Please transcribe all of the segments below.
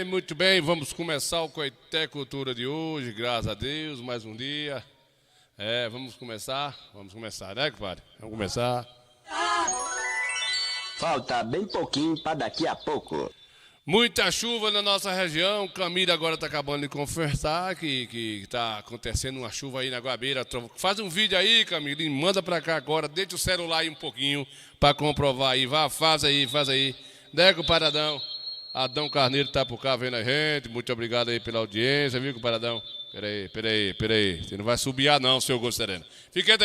Muito bem, vamos começar o Coité Cultura de hoje, graças a Deus, mais um dia. Vamos começar, né, compadre? Vamos começar. Falta bem pouquinho para daqui a pouco. Muita chuva na nossa região, Camila agora está acabando de confessar que está acontecendo uma chuva aí na Guabeira. Faz um vídeo aí, Camila, e manda para cá agora, deixa o celular aí um pouquinho para comprovar aí, faz aí. Né, compadradão? Adão Carneiro tá por cá vendo a gente, muito obrigado aí pela audiência, viu, compadradão? Peraí, você não vai subiar não, seu Augusto Sereno. Fica quieto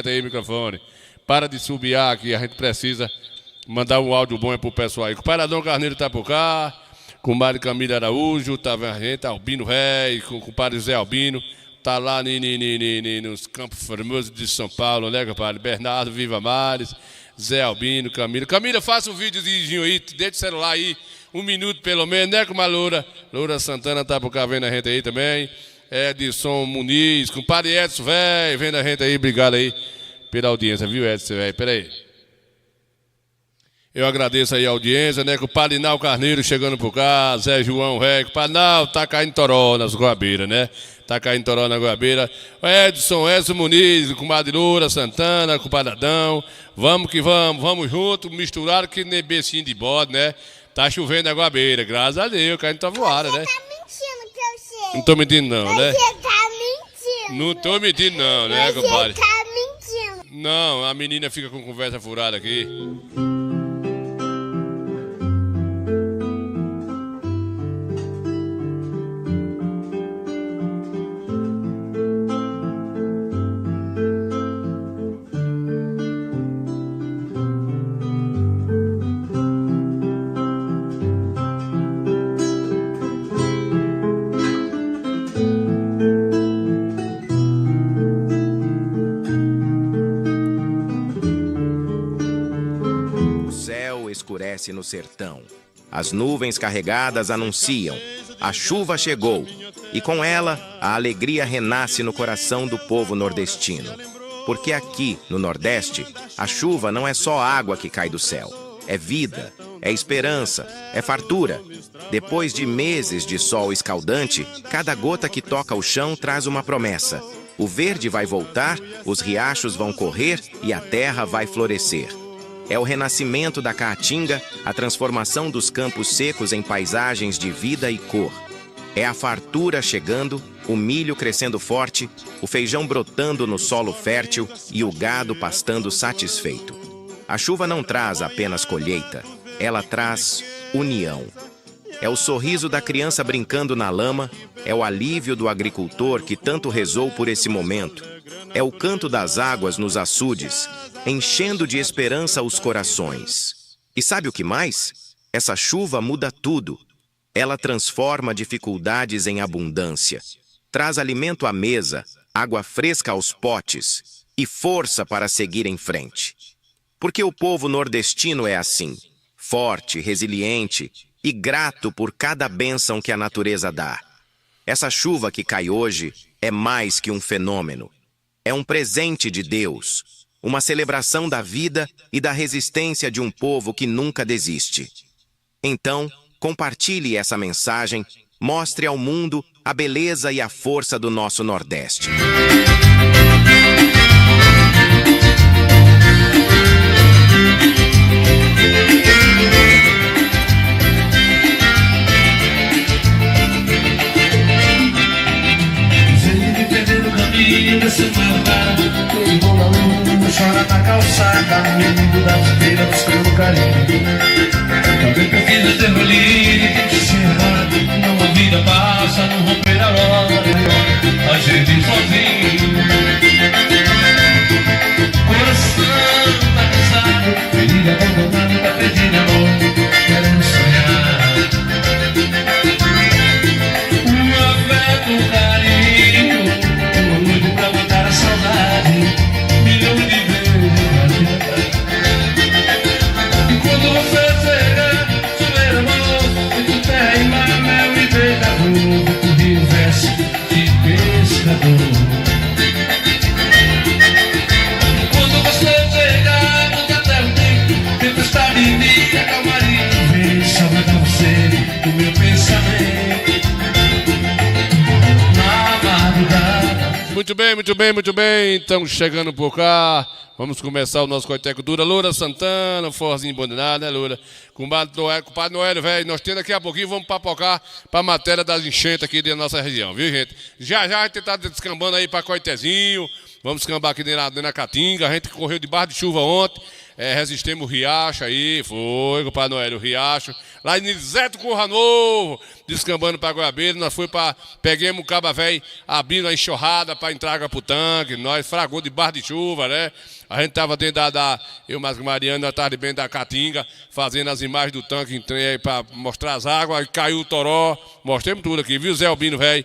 aí, microfone, para de subiar aqui, a gente precisa mandar um áudio bom pro pessoal aí. Compadre Adão Carneiro tá por cá, compadre Camila Araújo, tá vendo a gente, Albino Rei, com o compadre Zé Albino, tá lá nos Campos Formosos de São Paulo, né, compadre? Bernardo Viva Mares, Zé Albino, Camila. Camila, faça um videozinho aí, deixa o celular aí, 1 minuto pelo menos, né, com a Loura Santana tá por cá vendo a gente aí também. Edson Muniz, compadre Edson, velho, vendo a gente aí, obrigado aí pela audiência, viu, Edson, velho? Peraí. Eu agradeço aí a audiência, né, com o Padre Nau Carneiro chegando por cá, Zé João Ré, o Padre Nau tá caindo toró nas Guabeiras, né? Tá caindo toró na Guabeira. Edson Muniz, com Padre Loura Santana, com o Padre Adão. Vamos que vamos junto, misturado que nem becinho de bode, né? Tá chovendo na Guabeira, graças a Deus, caindo tovoada, né? Você tá mentindo pra você. Não tô mentindo não, né? Você tá mentindo. Não tô mentindo não, né, compadre? Você tá mentindo. Não, a menina fica com conversa furada aqui. Escurece no sertão. As nuvens carregadas anunciam: a chuva chegou, e com ela a alegria renasce no coração do povo nordestino. Porque aqui, no Nordeste, a chuva não é só água que cai do céu. É vida, é esperança, é fartura. Depois de meses de sol escaldante, cada gota que toca o chão traz uma promessa. O verde vai voltar, os riachos vão correr e a terra vai florescer. É o renascimento da caatinga, a transformação dos campos secos em paisagens de vida e cor. É a fartura chegando, o milho crescendo forte, o feijão brotando no solo fértil e o gado pastando satisfeito. A chuva não traz apenas colheita, ela traz união. É o sorriso da criança brincando na lama, é o alívio do agricultor que tanto rezou por esse momento. É o canto das águas nos açudes, enchendo de esperança os corações. E sabe o que mais? Essa chuva muda tudo. Ela transforma dificuldades em abundância. Traz alimento à mesa, água fresca aos potes e força para seguir em frente. Porque o povo nordestino é assim, forte, resiliente e grato por cada bênção que a natureza dá. Essa chuva que cai hoje é mais que um fenômeno. É um presente de Deus, uma celebração da vida e da resistência de um povo que nunca desiste. Então, compartilhe essa mensagem, mostre ao mundo a beleza e a força do nosso Nordeste. Chora na calçada, no meio da feira, buscando carinho. Também precisa ter rolino, tem que ser errado. Não a vida passa, não romper a hora. A gente sozinho. Muito bem, muito bem, muito bem. Estamos chegando por cá. Vamos começar o nosso Coiteco Dura. Loura Santana, forzinho abandonado, né, Loura? Compadre Noélio, velho, nós temos daqui a pouquinho, vamos papocar para a matéria das enchentes aqui da nossa região, viu, gente? Já a gente tá descambando aí para Coitezinho. Vamos descambar aqui dentro da Caatinga. A gente correu debaixo de chuva ontem. Resistemos o riacho aí, foi, compadre Noélio, o riacho. Lá em Nizeto Curra Novo, descambando para Goiabeira, nós pegamos o caba velho, abrindo a enxurrada para entrar pro tanque, nós fragou debaixo de chuva, né? A gente tava dentro eu mais que Mariana, nós tava dentro da Caatinga, fazendo as imagens do tanque, entrei aí para mostrar as águas, aí caiu o toró, mostramos tudo aqui, viu, Zé Albino, velho,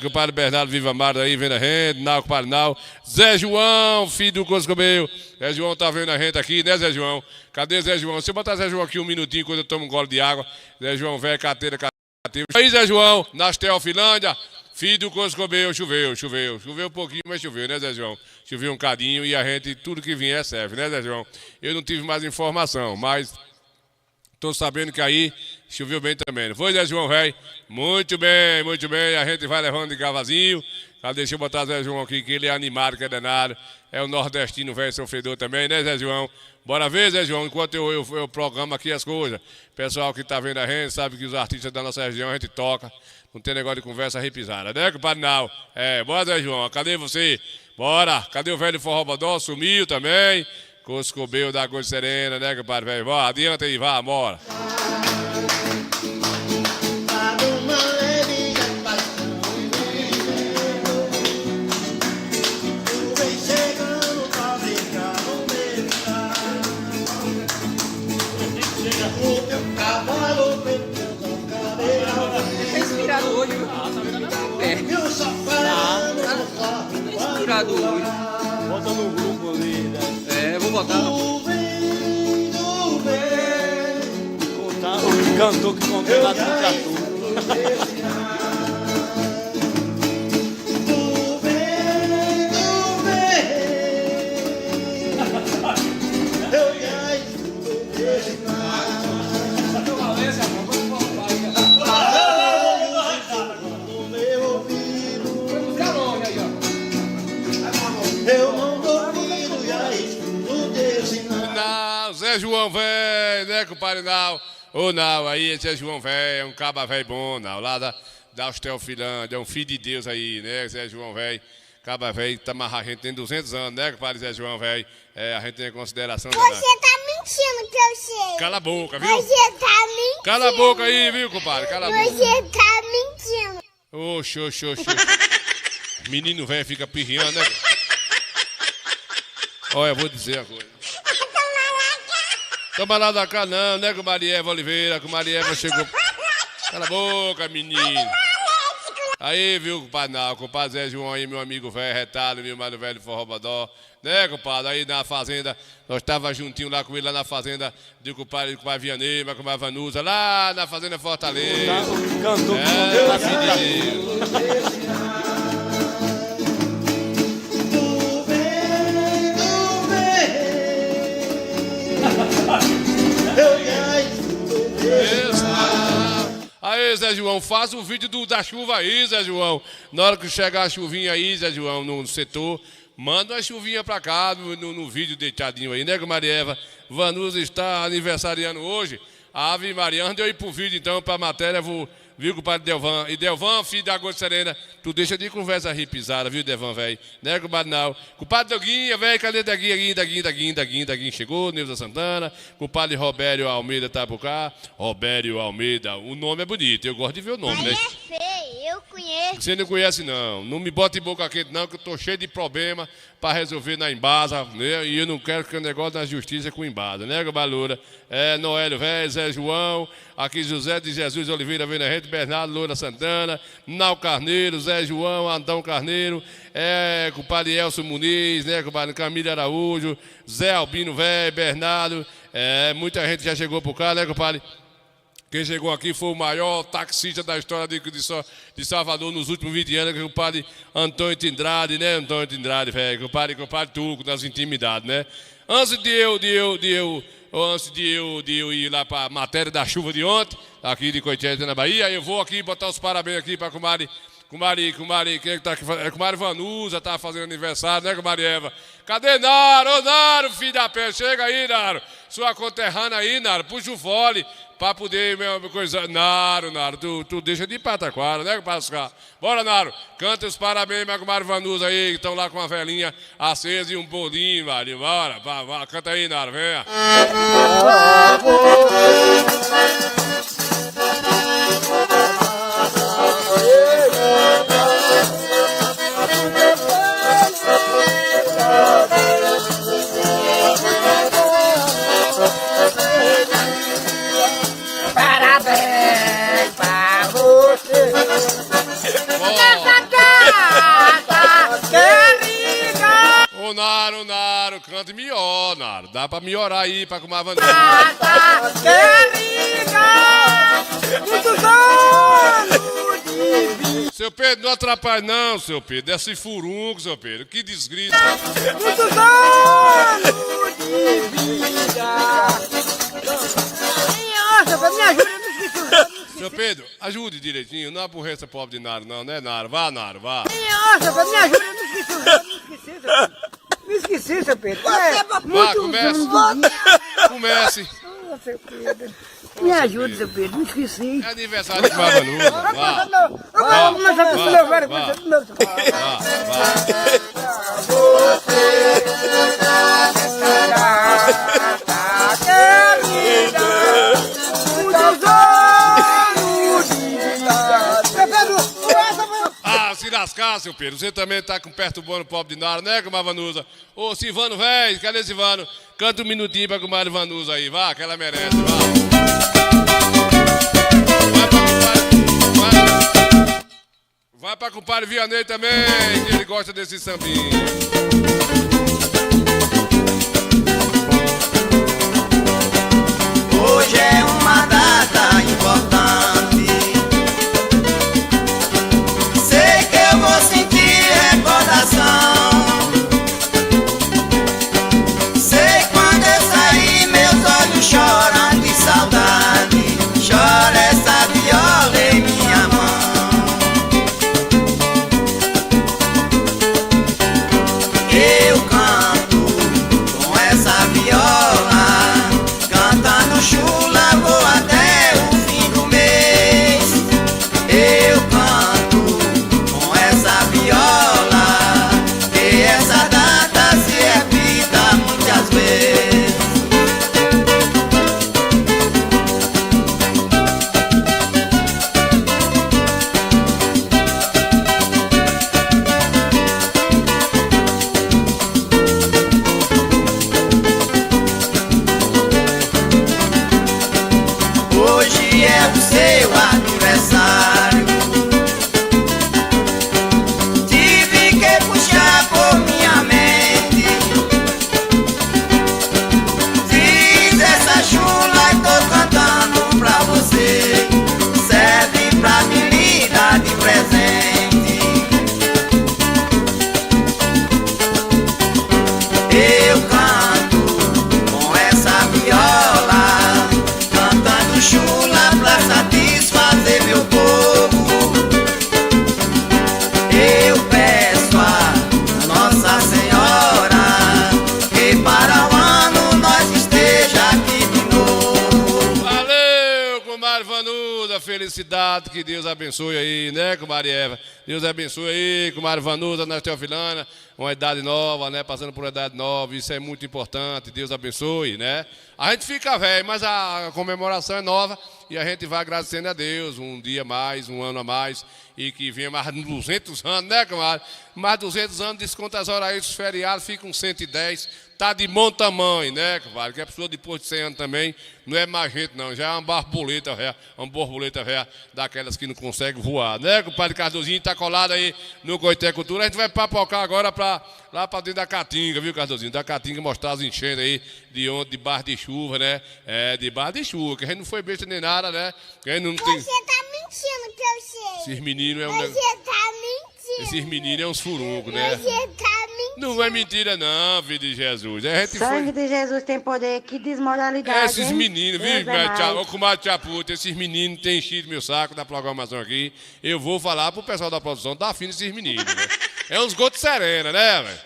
compadre Bernardo Viva Mar aí, vendo a gente, compadre Nau, Zé João, filho do Coscobeu, Zé João tá vendo a gente aqui, né, Zé João? Cadê Zé João? Se eu botar Zé João aqui um minutinho, quando eu tomo um gole de água, Zé João, velho, cateira. Aí, Zé João, nas Teofilândia, filho do Coscobeu, choveu um pouquinho, mas choveu, né, Zé João? Choveu um cadinho e a gente, tudo que vier serve, né, Zé João? Eu não tive mais informação, mas tô sabendo que aí choveu bem também. Foi, Zé João, velho? Muito bem, a gente vai levando de cavazinho. Deixa eu botar Zé João aqui, que ele é animado, que é danado. É o nordestino, velho, sofredor também, né, Zé João? Bora ver, Zé João, enquanto eu programo aqui as coisas. Pessoal que tá vendo a gente sabe que os artistas da nossa região a gente toca. Não tem negócio de conversa repisada, né, compadre Nau? Bora, Zé João, cadê você? Bora, cadê o velho Forrobodó? Sumiu também. Coscobeu da Coisa Serena, né, compadre velho? Bora, adianta aí, vá, bora. Inspirado hoje, viu? Inspirado hoje. Bota no grupo ali, né? Vou botar. O cantor que contou lá do teatro. Zé João, velho, né, compadre Nau? Ô, Nau, aí, esse é João, velho, é um caba velho bom, Nau, lá da Ostelfilândia, é um filho de Deus aí, né, Zé João, velho. Caba velho, a gente tem 200 anos, né, compadre Zé João, velho? A gente tem consideração. Você tá mentindo que eu sei. Cala a boca, viu? Você tá mentindo. Cala a boca aí, viu, compadre? Cala a boca. Você tá mentindo. Oxe. Menino velho fica pirriando, né? Olha, eu vou dizer a coisa. Toma lá da cá não, né, com Marieva Oliveira, com Marieva chegou. Cala a boca, menino. Aí, viu, compadre Nau, compadre Zé João aí, meu amigo velho, retalho, meu mano velho Forrobodó, né, compadre? Aí na fazenda, nós tava juntinho lá com ele, lá na fazenda de compadre Vianney, com a Vanusa, lá na fazenda Fortaleza. O cantor que contou lá do teatro. Aí, Zé João, faz o vídeo da chuva aí, Zé João. Na hora que chegar a chuvinha aí, Zé João, no setor, manda uma chuvinha pra cá, no vídeo deitadinho aí, né, com Marieva? Vanusa está aniversariando hoje. A Ave Maria, anda eu ir pro vídeo então, pra matéria, viu, compadre Delvan? E Delvan, filho da Coisa Serena, tu deixa de conversa ripisada, viu, Delvan, velho? Né, compadre Nau? Compadre Doguinha, velho, cadê Daguinha? Chegou, Neuza Santana. Compadre Robério Almeida tá por cá. Robério Almeida, o nome é bonito, eu gosto de ver o nome, Aí né? é feio, eu conheço. Você não conhece, não. Não me bota em boca quente, não, que eu tô cheio de problema para resolver na Embasa, né? E eu não quero que o negócio da justiça com Embasa, né, Balura? Noélio Velho, Zé João, aqui José de Jesus Oliveira vendo a gente, Bernardo Loura Santana, Nau Carneiro, Zé João, Andão Carneiro, compadre Elcio Muniz, né, compadre Camila Araújo, Zé Albino Velho, Bernardo, muita gente já chegou por cá, né, compadre? Quem chegou aqui foi o maior taxista da história de Salvador nos últimos 20 anos, que é o compadre Antônio Tindrade, né? Antônio Tindrade, velho, compadre Turco, nas intimidades, né? Antes de eu ir lá para a matéria da chuva de ontem, aqui de Coitezinho, na Bahia, eu vou aqui botar os parabéns aqui para a comadre quem é que tá aqui? É comadre Vanusa, tá fazendo aniversário, né, comadre Eva? Cadê Naro? Ô, Naro, filho da pé, chega aí, Naro. Sua conterrânea aí, Naro, puxa o fole pra poder, mesma coisa. Naro, tu deixa de pataquara, né, Pascal? Bora, Naro, canta os parabéns, minha comadre Vanusa aí, que estão lá com a velhinha acesa e um bolinho, Maria. Bora, vá, canta aí, Naro, venha. Parabéns pra você nessa casa querida. Ô, Naro, canta melhor, Naro. Dá pra melhorar aí, pra comer a Vanusa. Casa querida, muitos anos de vida. Seu Pedro, não atrapalha não, seu Pedro. É esse furunco, seu Pedro. Que desgrita. Muitos anos de vida. Nossa, me ajuda, eu me esqueci. Seu Pedro, ajude direitinho. Não aborreça pobre de Naro, não, né, Naro? Vá, Naro, vá. Nossa, me ajuda, eu me esqueci, seu Pedro. Vá, comece. Seu Pedro. Me ajuda, seu Pedro, me esqueci. É aniversário de comer a Vanusa. Vá. Vamos começar com o meu velho, Vá. de novo. Se lascar, seu Pedro. Você também tá perturbando o pobre de Naro, né, comadre Vanusa? Ô, Silvano, velho, cadê Silvano? Canta um minutinho pra comadre Vanusa aí, vá, que ela merece, vá. Vai pra compadre Vianney também, que ele gosta desse sambinho. Hoje é uma data importante. Sei que eu vou sentir recordação. Sei quando eu sair, meus olhos choram de saudade. Chora essa viola em minha mão. Eu canto com essa viola, cantando chula, vou até o fim do mês. Eu canto com essa viola, que essa data se repita muitas vezes. Hoje é o seu aniversário. Tive que puxar por minha mente. Fiz essa chula e tô cantando pra você. Serve pra me lhe dar de presente. Eu canto com essa viola, cantando chula pra satisfazer meu povo. Eu peço a Nossa Senhora que para o ano nós esteja aqui de novo. Valeu, comadre Vanusa, felicidade, que Deus abençoe aí, né, comadre Eva? Deus abençoe aí, comadre Vanusa, na Teofilana, uma idade nova, né, passando por uma idade nova, isso é muito importante, Deus abençoe, né? A gente fica velho, mas a comemoração é nova e a gente vai agradecendo a Deus, um dia a mais, um ano a mais, e que venha mais 200 anos, né, comadre? Mais 200 anos, desconta as horas aí, os feriados, ficam 110, tá de bom tamanho, né, compadre? Que a pessoa depois de 100 anos também não é mais gente, não. Já é uma borboleta velha, daquelas que não consegue voar, né, compadre? Cardozinho tá colado aí no Coité Cultura. A gente vai papocar agora lá pra dentro da Caatinga, viu, Cardozinho? Da Caatinga mostrar as enchentes aí de ontem, debaixo de chuva, né? É, debaixo de chuva, que a gente não foi besta nem nada, né? Que a gente não tem... Você tá mentindo que eu sei. Esses meninos é um... Você tá mentindo. Esses meninos é uns furuncos, né? Você tá mentindo. Não é mentira não, filho de Jesus. A gente Sangue foi... de Jesus tem poder, que desmoralidade. Esses hein? meninos, Deus viu, é mais. ô comadre Chaputa, esses meninos têm enchido meu saco da programação aqui. Eu vou falar pro pessoal da produção, tá afim desses meninos, né? É uns gotos serena, né, velho?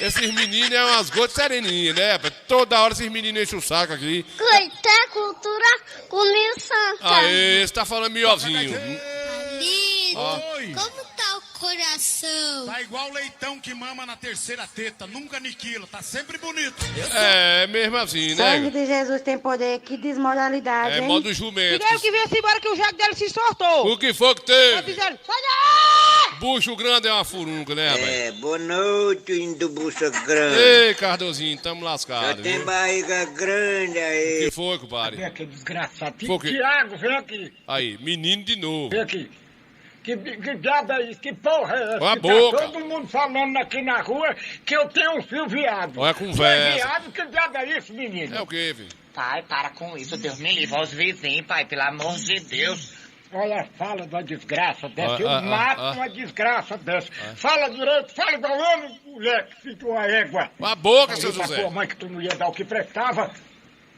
Esses meninos é umas gotas sereninhas, né? Toda hora esses meninos enchem o saco aqui. Coité, cultura, comigo santa. Aê, você tá falando melhorzinho. Amigo, como tá o coração? Tá igual leitão que mama na terceira teta, nunca aniquila, tá sempre bonito. É, mesmo assim, Sangue né? de Jesus tem poder, que desmoralidade. É hein? modo jumento. Miguel que veio-se embora que o jaco dele se soltou. O que foi que Tá teve? dizendo, sai daí! Bucho grande é uma furunga, né, velho? Boa noite, indo bucha grande. Ei, Cardozinho, tamo Já sim. tem barriga grande O aí. que foi, compadre? Vem aqui, desgraçado. Foi o quê? Tiago, vem aqui. Aí, menino de novo. Vem aqui. Que diabo é isso? Que porra é essa? Olha a Que boca. Tá todo mundo falando aqui na rua que eu tenho um filho viado. Olha a Tu é conversa. viado? Que diabo é isso, menino? É o quê, filho? Pai, para com isso. Deus me livre aos vizinhos, pai. Pelo amor de Deus. Olha, fala de uma desgraça dessa. Eu Ah, mato ah. uma desgraça dessa. Fala direito, fala igual homem, mulher, que fica uma égua. Uma boca, seu Falei pra José. tua mãe que tu não ia dar o que prestava.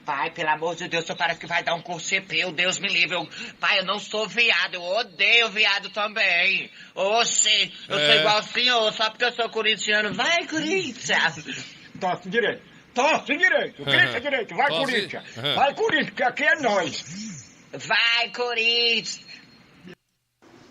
Pai, pelo amor de Deus, o senhor parece que vai dar um curso CP. Deus me livre. Pai, eu não sou viado. Eu odeio viado também. Oxê, eu sou igual o senhor, só porque eu sou corintiano. Vai, Corinthians. Tosse direito. Tosse direito. Grita direito. Vai, Tosse. Corinthians. Vai, Corinthians, que aqui é nós. Vai, Corinthians.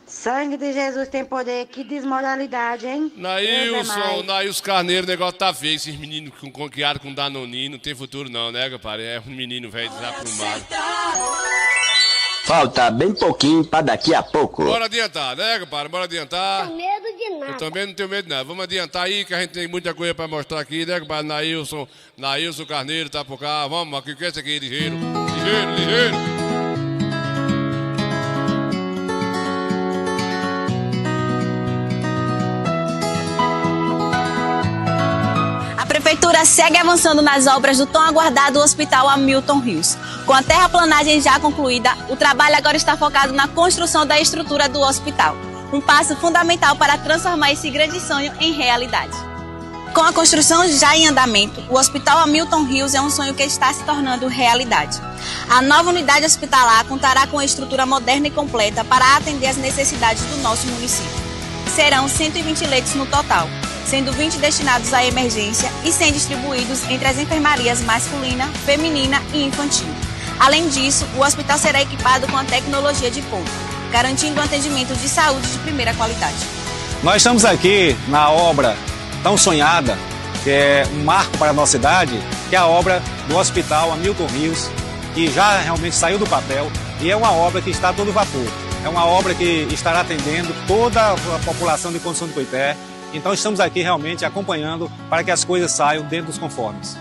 Sangue de Jesus tem poder, que desmoralidade, hein? Deus é Nailson, mais. Nailson Carneiro, o negócio tá feio. Esses meninos com criaram com Danoninho, não tem futuro não, né, compadre? É um menino velho desaprumado. Falta bem pouquinho pra daqui a pouco. Bora adiantar, né, compadre? Bora adiantar. Não tenho medo de Eu nada. também não tenho medo, não. Vamos adiantar aí, que a gente tem muita coisa pra mostrar aqui, né, compadre? Nailson Carneiro tá por cá. Vamos, o que é isso aqui? Ligeiro, ligeiro, ligeiro. A Prefeitura segue avançando nas obras do tão aguardado Hospital Hamilton Rios. Com a terraplanagem já concluída, o trabalho agora está focado na construção da estrutura do hospital. Um passo fundamental para transformar esse grande sonho em realidade. Com a construção já em andamento, o Hospital Hamilton Rios é um sonho que está se tornando realidade. A nova unidade hospitalar contará com uma estrutura moderna e completa para atender às necessidades do nosso município. Serão 120 leitos no total, sendo 20 destinados à emergência e 100 distribuídos entre as enfermarias masculina, feminina e infantil. Além disso, o hospital será equipado com a tecnologia de ponta, garantindo um atendimento de saúde de primeira qualidade. Nós estamos aqui na obra tão sonhada, que é um marco para a nossa cidade, que é a obra do Hospital Hamilton Rios, que já realmente saiu do papel e é uma obra que está a todo vapor. É uma obra que estará atendendo toda a população de Condição de Coité. Então estamos aqui realmente acompanhando para que as coisas saiam dentro dos conformes.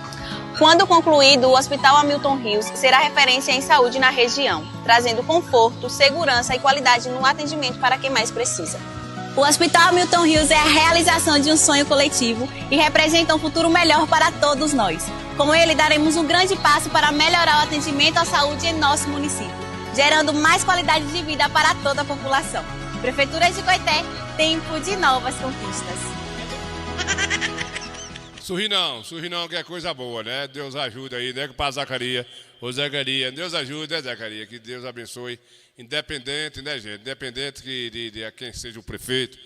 Quando concluído, o Hospital Hamilton Rios será referência em saúde na região, trazendo conforto, segurança e qualidade no atendimento para quem mais precisa. O Hospital Hamilton Rios é a realização de um sonho coletivo e representa um futuro melhor para todos nós. Com ele, daremos um grande passo para melhorar o atendimento à saúde em nosso município, gerando mais qualidade de vida para toda a população. Prefeitura de Coité, tempo de novas conquistas. Sorri não, que é coisa boa, né? Deus ajuda aí, né? Para Zacarias, ô Zacarias, Deus ajuda, né, Zacarias? Que Deus abençoe, independente, né, gente? Independente de quem seja o prefeito,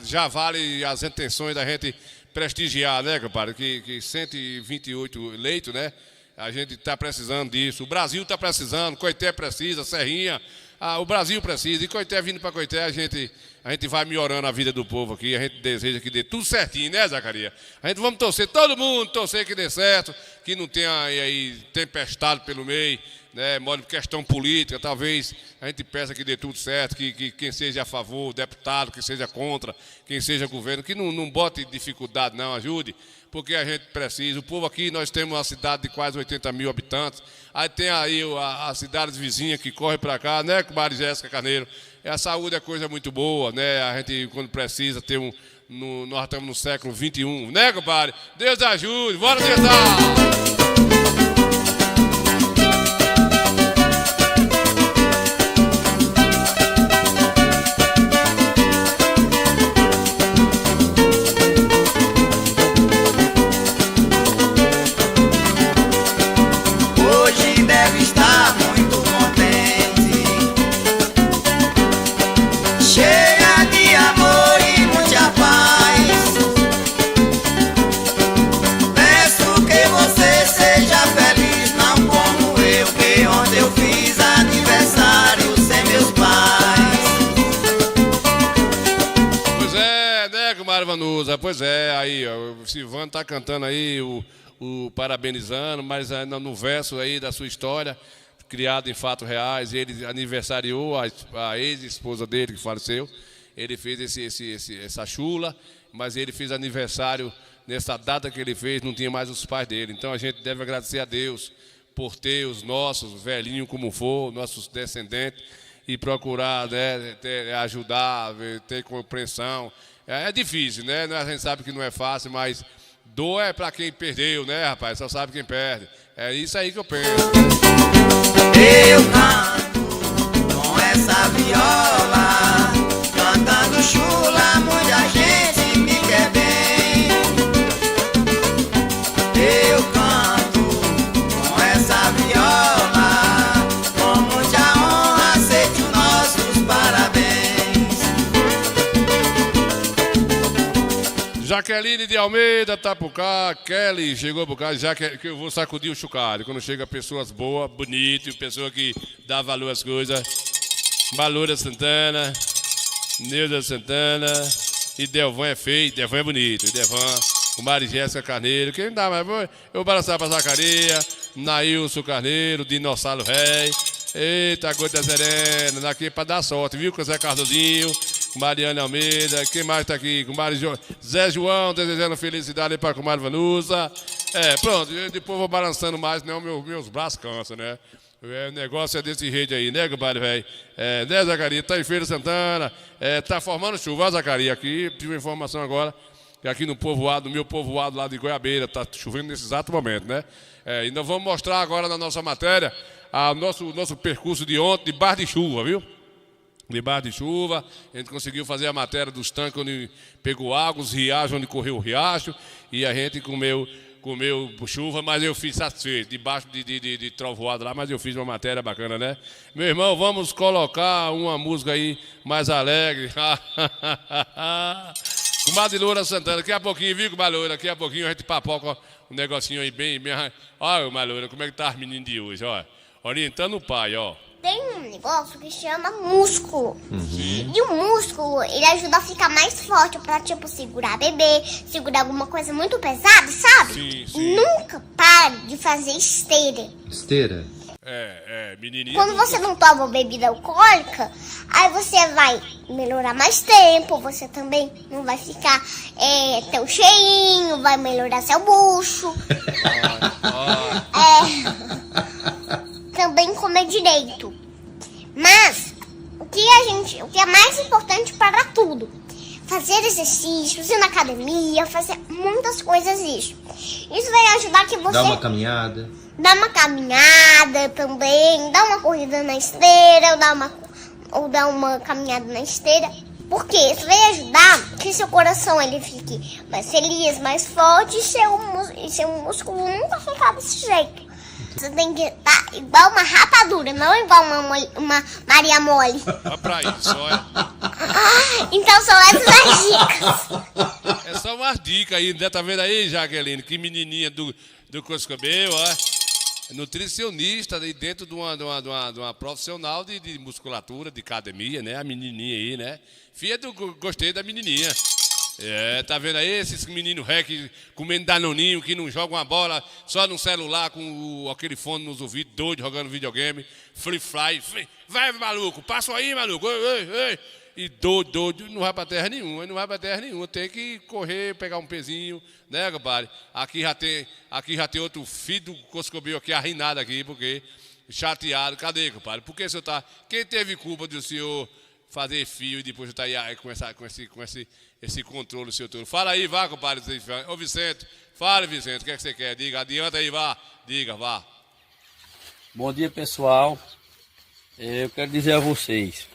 já vale as intenções da gente prestigiar, né, compadre? Que 128 leitos, né? A gente está precisando disso, o Brasil está precisando, Coité precisa, Serrinha, o Brasil precisa, e Coité vindo para Coité, a gente vai melhorando a vida do povo aqui, a gente deseja que dê tudo certinho, né, Zacarias? A gente vamos torcer, todo mundo torcer que dê certo, que não tenha aí tempestade pelo meio, né, modo de questão política, talvez a gente peça que dê tudo certo, que quem seja a favor, deputado, que seja contra, quem seja governo, que não bote dificuldade não, ajude, porque a gente precisa. O povo aqui, nós temos uma cidade de quase 80 mil habitantes, aí tem aí as cidades vizinhas que correm para cá, né, com Maria Jéssica Carneiro. A saúde é coisa muito boa, né? A gente, quando precisa, nós estamos no século XXI, né, compadre? Deus ajude, bora tentar! Vanusa, pois é, aí, ó, o Silvano tá cantando aí, o parabenizando, mas ainda no verso aí da sua história, criado em fatos reais, ele aniversariou a ex-esposa dele que faleceu, ele fez essa chula, mas ele fez aniversário nessa data que ele fez, não tinha mais os pais dele, então a gente deve agradecer a Deus por ter os nossos velhinhos como for, nossos descendentes, e procurar, né, ajudar, ter compreensão. É difícil, né? A gente sabe que não é fácil, mas dor é para quem perdeu, né, rapaz? Só sabe quem perde. É isso aí que eu penso. Eu canto com essa viola, cantando chula, muita gente me quer bem. Eu canto com essa viola, com muita honra, aceite os nossos parabéns. Jaqueline de Almeida tá por cá, Kelly chegou por cá, já que eu vou sacudir o chocalho. Quando chega pessoas boas, bonitas, pessoa que dá valor às coisas. Valora Santana, Neuza Santana, e Delvan é feio, Delvan é bonito, Delvan, o Mari Jéssica Carneiro, quem dá mais? Eu vou balançar pra Zacaria, Nailson Carneiro, Dinossauro Rei, eita, Gota Serena, daqui pra dar sorte, viu, com o Zé Cardozinho, Mariana Almeida, quem mais tá aqui? Com Zé João, desejando felicidade para a comadre Vanusa. Pronto, depois vou balançando mais, não, meus braços cansam, né? O negócio é desse jeito aí, né, compadre, velho? Né, Zacaria? Tá em Feira Santana, tá formando chuva, Zacaria, aqui, tive uma informação agora, que aqui no povoado, no meu povoado lá de Goiabeira, tá chovendo nesse exato momento, né? E nós vamos mostrar agora na nossa matéria o nosso percurso de ontem, de bar de chuva, viu? De bar de chuva, a gente conseguiu fazer a matéria dos tanques onde pegou água, os riachos onde correu o riacho, e a gente comeu chuva, mas eu fiz satisfeito, debaixo de trovoada lá, mas eu fiz uma matéria bacana, né? Meu irmão, vamos colocar uma música aí mais alegre. Comadre Loura Santana, daqui a pouquinho, viu, Comadre Loura? Daqui a pouquinho a gente papoca um negocinho aí bem... Olha, Comadre Loura, como é que tá as meninas de hoje, ó. Orientando o pai, ó. Tem um negócio que chama músculo. E o músculo, ele ajuda a ficar mais forte pra, tipo, segurar bebê, segurar alguma coisa muito pesada, sabe? Sim. Nunca pare de fazer esteira. Esteira? Menininha. Quando você não toma bebida alcoólica, aí você vai melhorar mais tempo, você também não vai ficar tão cheinho, vai melhorar seu bucho. Também comer direito. Mas o que é mais importante para tudo, fazer exercícios, ir na academia, fazer muitas coisas isso vai ajudar que você dá uma caminhada também, dá uma corrida na esteira, ou dá uma caminhada na esteira, porque isso vai ajudar que seu coração ele fique mais feliz, mais forte, e seu músculo nunca ficar desse jeito. Você tem que estar igual uma rapadura, não igual uma Maria Mole. Pra isso, olha. Então são essas as dicas. É só umas dicas aí, né? Tá vendo aí, Jaqueline? Que menininha do Coscobel, ó. Nutricionista aí dentro de uma profissional de musculatura, de academia, né? A menininha aí, né? Gostei da menininha. Tá vendo aí esses meninos rec comendo danoninho, que não jogam a bola só no celular com aquele fone nos ouvidos, doido, jogando videogame, free fly, vai maluco, passa aí maluco, ei. E doido, não vai pra terra nenhuma, tem que correr, pegar um pezinho, né, compadre? Aqui já tem outro filho do Coscobel aqui, arrinado aqui, porque chateado, cadê, compadre? Por que o senhor tá, quem teve culpa do senhor fazer fio e depois tá aí com esse controle do seu turno? Fala aí, vá, compadre. Ô, Vicente, fala, Vicente, o que é que você quer? Diga, adianta aí, vá. Diga, vá. Bom dia, pessoal. Eu quero dizer a vocês,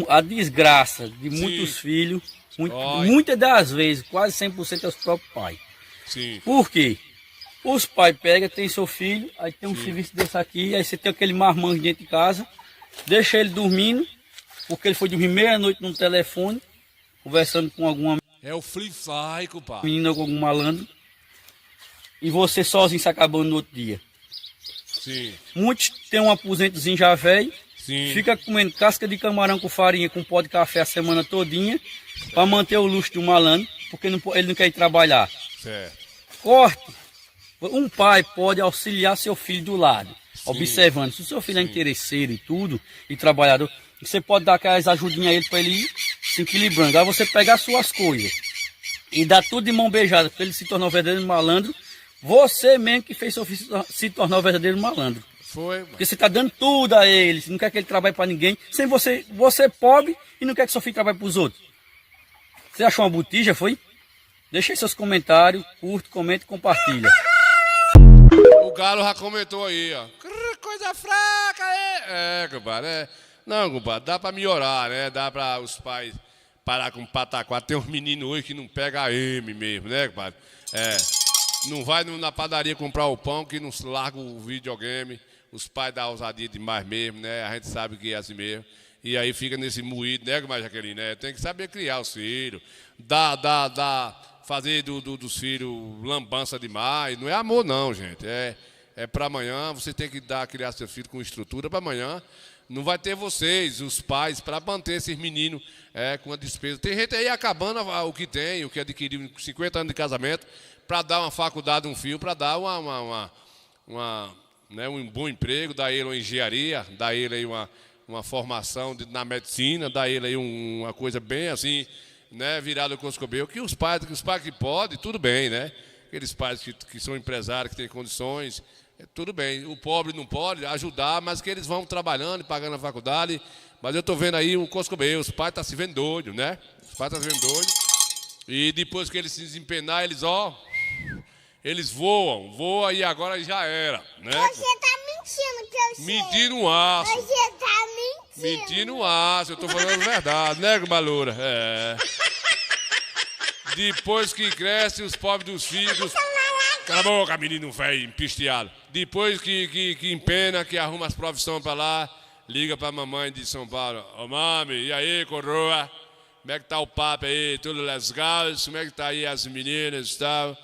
a desgraça de muitos filhos, muitas das vezes, quase 100% é os próprios pais. Sim. Por quê? Os pais pegam, tem seu filho, aí tem um serviço desse aqui, aí você tem aquele marmanjo dentro de casa, deixa ele dormindo, porque ele foi dormir meia-noite no telefone, conversando com alguma... É o free fly, compadre. Menina com algum malandro. E você sozinho se acabando no outro dia. Sim. Muitos têm um aposentozinho já velho. fica comendo casca de camarão com farinha, com pó de café a semana todinha, para manter o luxo do malandro, porque ele não quer ir trabalhar. Certo. Corte. Um pai pode auxiliar seu filho do lado, observando. Se o seu filho é interesseiro e tudo, e trabalhador, você pode dar aquelas ajudinhas a ele para ele ir se equilibrando. Aí você pegar as suas coisas e dar tudo de mão beijada para ele se tornar um verdadeiro malandro, você mesmo que fez seu filho se tornar um verdadeiro malandro. Foi. Porque você está dando tudo a ele, você não quer que ele trabalhe para ninguém, sem você é pobre e não quer que seu filho trabalhe para os outros. Você achou uma botija, foi? Deixa aí seus comentários, curte, comenta e compartilha. O Galo já comentou aí, ó. Coisa fraca, compadre. Não, compadre, dá pra melhorar, né? Dá pra os pais parar com pataquá. Tem uns meninos hoje que não pega a M mesmo, né, compadre? Não vai na padaria comprar o pão que não larga o videogame. Os pais dão ousadia demais mesmo, né? A gente sabe que é assim mesmo. E aí fica nesse moído, né, mas Jaqueline, né? Tem que saber criar os filhos. Fazer dos filhos lambança demais. Não é amor, não, gente. É para amanhã. Você tem que criar seu filho com estrutura para amanhã. Não vai ter vocês, os pais, para manter esses meninos com a despesa. Tem gente aí acabando o que adquiriu com 50 anos de casamento, para dar uma faculdade, um filho, para dar um bom emprego, dar ele uma engenharia, dar ele aí uma formação na medicina, dar ele aí uma coisa bem assim, né, virado com os cobelos, que os pais que podem, tudo bem, né? Aqueles pais que são empresários, que têm condições, tudo bem. O pobre não pode ajudar, mas que eles vão trabalhando e pagando a faculdade. Mas eu estou vendo aí um coscobel, os pais estão se vendo doidos, né? Os pais estão se vendo doidos. E depois que eles se desempenar, eles voam e agora já era, né? Você tá mentindo que eu sei. Mentindo um aço. Você tá mentindo. Mentindo um aço, eu tô falando a verdade, né, Baloura? Depois que cresce, os pobres dos filhos... Cala a boca, menino velho, empisteado. Depois que empena, que arruma as profissões pra lá, liga pra mamãe de São Paulo. Ô, mami, e aí, coroa? Como é que tá o papo aí? Tudo legal? Como é que tá aí as meninas e tal?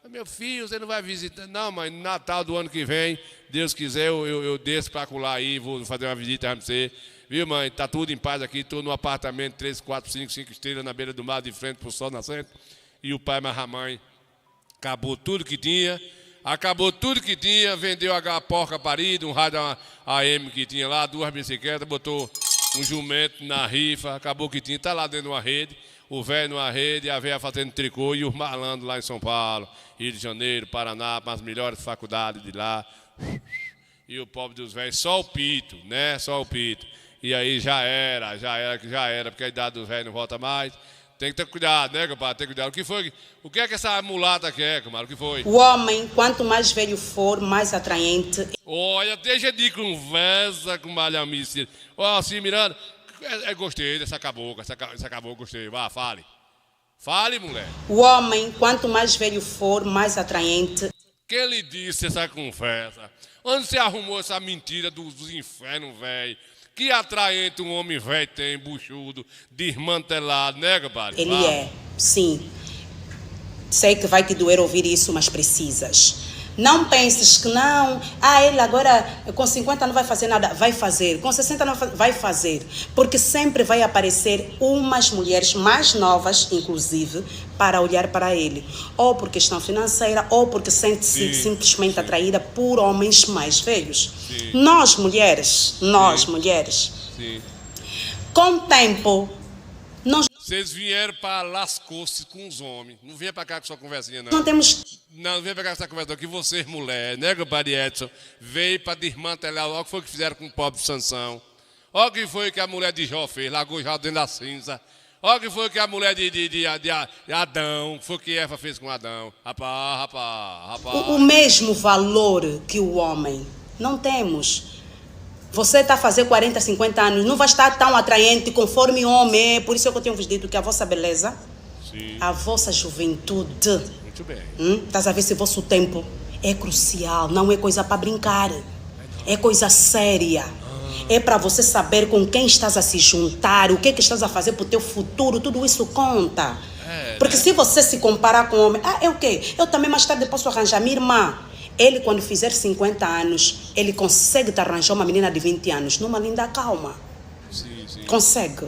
Meu filho, você não vai visitar? Não, mas no Natal do ano que vem, Deus quiser, eu desço pra colar aí, vou fazer uma visita pra você. Viu, mãe? Tá tudo em paz aqui, tô no apartamento 3, 4, 5 estrelas na beira do mar, de frente pro sol nascente. E o pai mais a mãe acabou tudo que tinha, vendeu a porca parida, um rádio AM que tinha lá, 2 bicicletas, botou um jumento na rifa, acabou que tinha, tá lá dentro de uma rede, o velho numa rede, a velha fazendo tricô e os malandros lá em São Paulo, Rio de Janeiro, Paraná, para as melhores faculdades de lá. E o pobre dos velhos, só o pito, né? Só o pito. E aí já era, porque a idade dos velhos não volta mais. Tem que ter cuidado, né, compadre? Tem que cuidado. O que é que essa mulata quer, compadre? O que foi? O homem, quanto mais velho for, mais atraente. Olha, deixa de conversa com malhamice. Ó, assim, Miranda, gostei dessa cabocla, gostei. Vá, fale. Fale, mulher. O homem, quanto mais velho for, mais atraente. Quem lhe disse essa conversa? Onde você arrumou essa mentira dos infernos, velho? Que atraente um homem velho tem, buchudo, desmantelado, né, compadre? Ele é, sim. Sei que vai te doer ouvir isso, mas precisas. Não penses que não, ele agora com 50 não vai fazer nada. Vai fazer, com 60 não vai fazer. Porque sempre vai aparecer umas mulheres mais novas, inclusive, para olhar para ele. Ou por questão financeira, ou porque sente-se simplesmente atraída por homens mais velhos. Sim. Nós mulheres, com o tempo, vocês vieram para lascou-se com os homens. Não vinha para cá com sua conversinha, não. Não temos... Não vinha para cá com essa conversa, não. Que vocês, mulher, né, compadre Edson, veio para desmantelar. Olha o que foi que fizeram com o pobre Sansão. Olha o que foi que a mulher de Jó fez, largou já dentro da cinza. Olha o que foi que a mulher de Adão, foi o que Eva fez com Adão. Rapaz. O mesmo valor que o homem. Não temos. Você está a fazer 40, 50 anos, não vai estar tão atraente conforme homem. Por isso é que eu tenho vos dito que a vossa beleza, a vossa juventude, muito bem. Estás a ver se o vosso tempo é crucial, não é coisa para brincar, é coisa séria. É para você saber com quem estás a se juntar, o que estás a fazer para o teu futuro, tudo isso conta. Porque se você se comparar com homem, é o quê? Eu também mais tarde posso arranjar minha irmã. Ele, quando fizer 50 anos, ele consegue te arranjar uma menina de 20 anos, numa linda calma. Sim, sim. Consegue.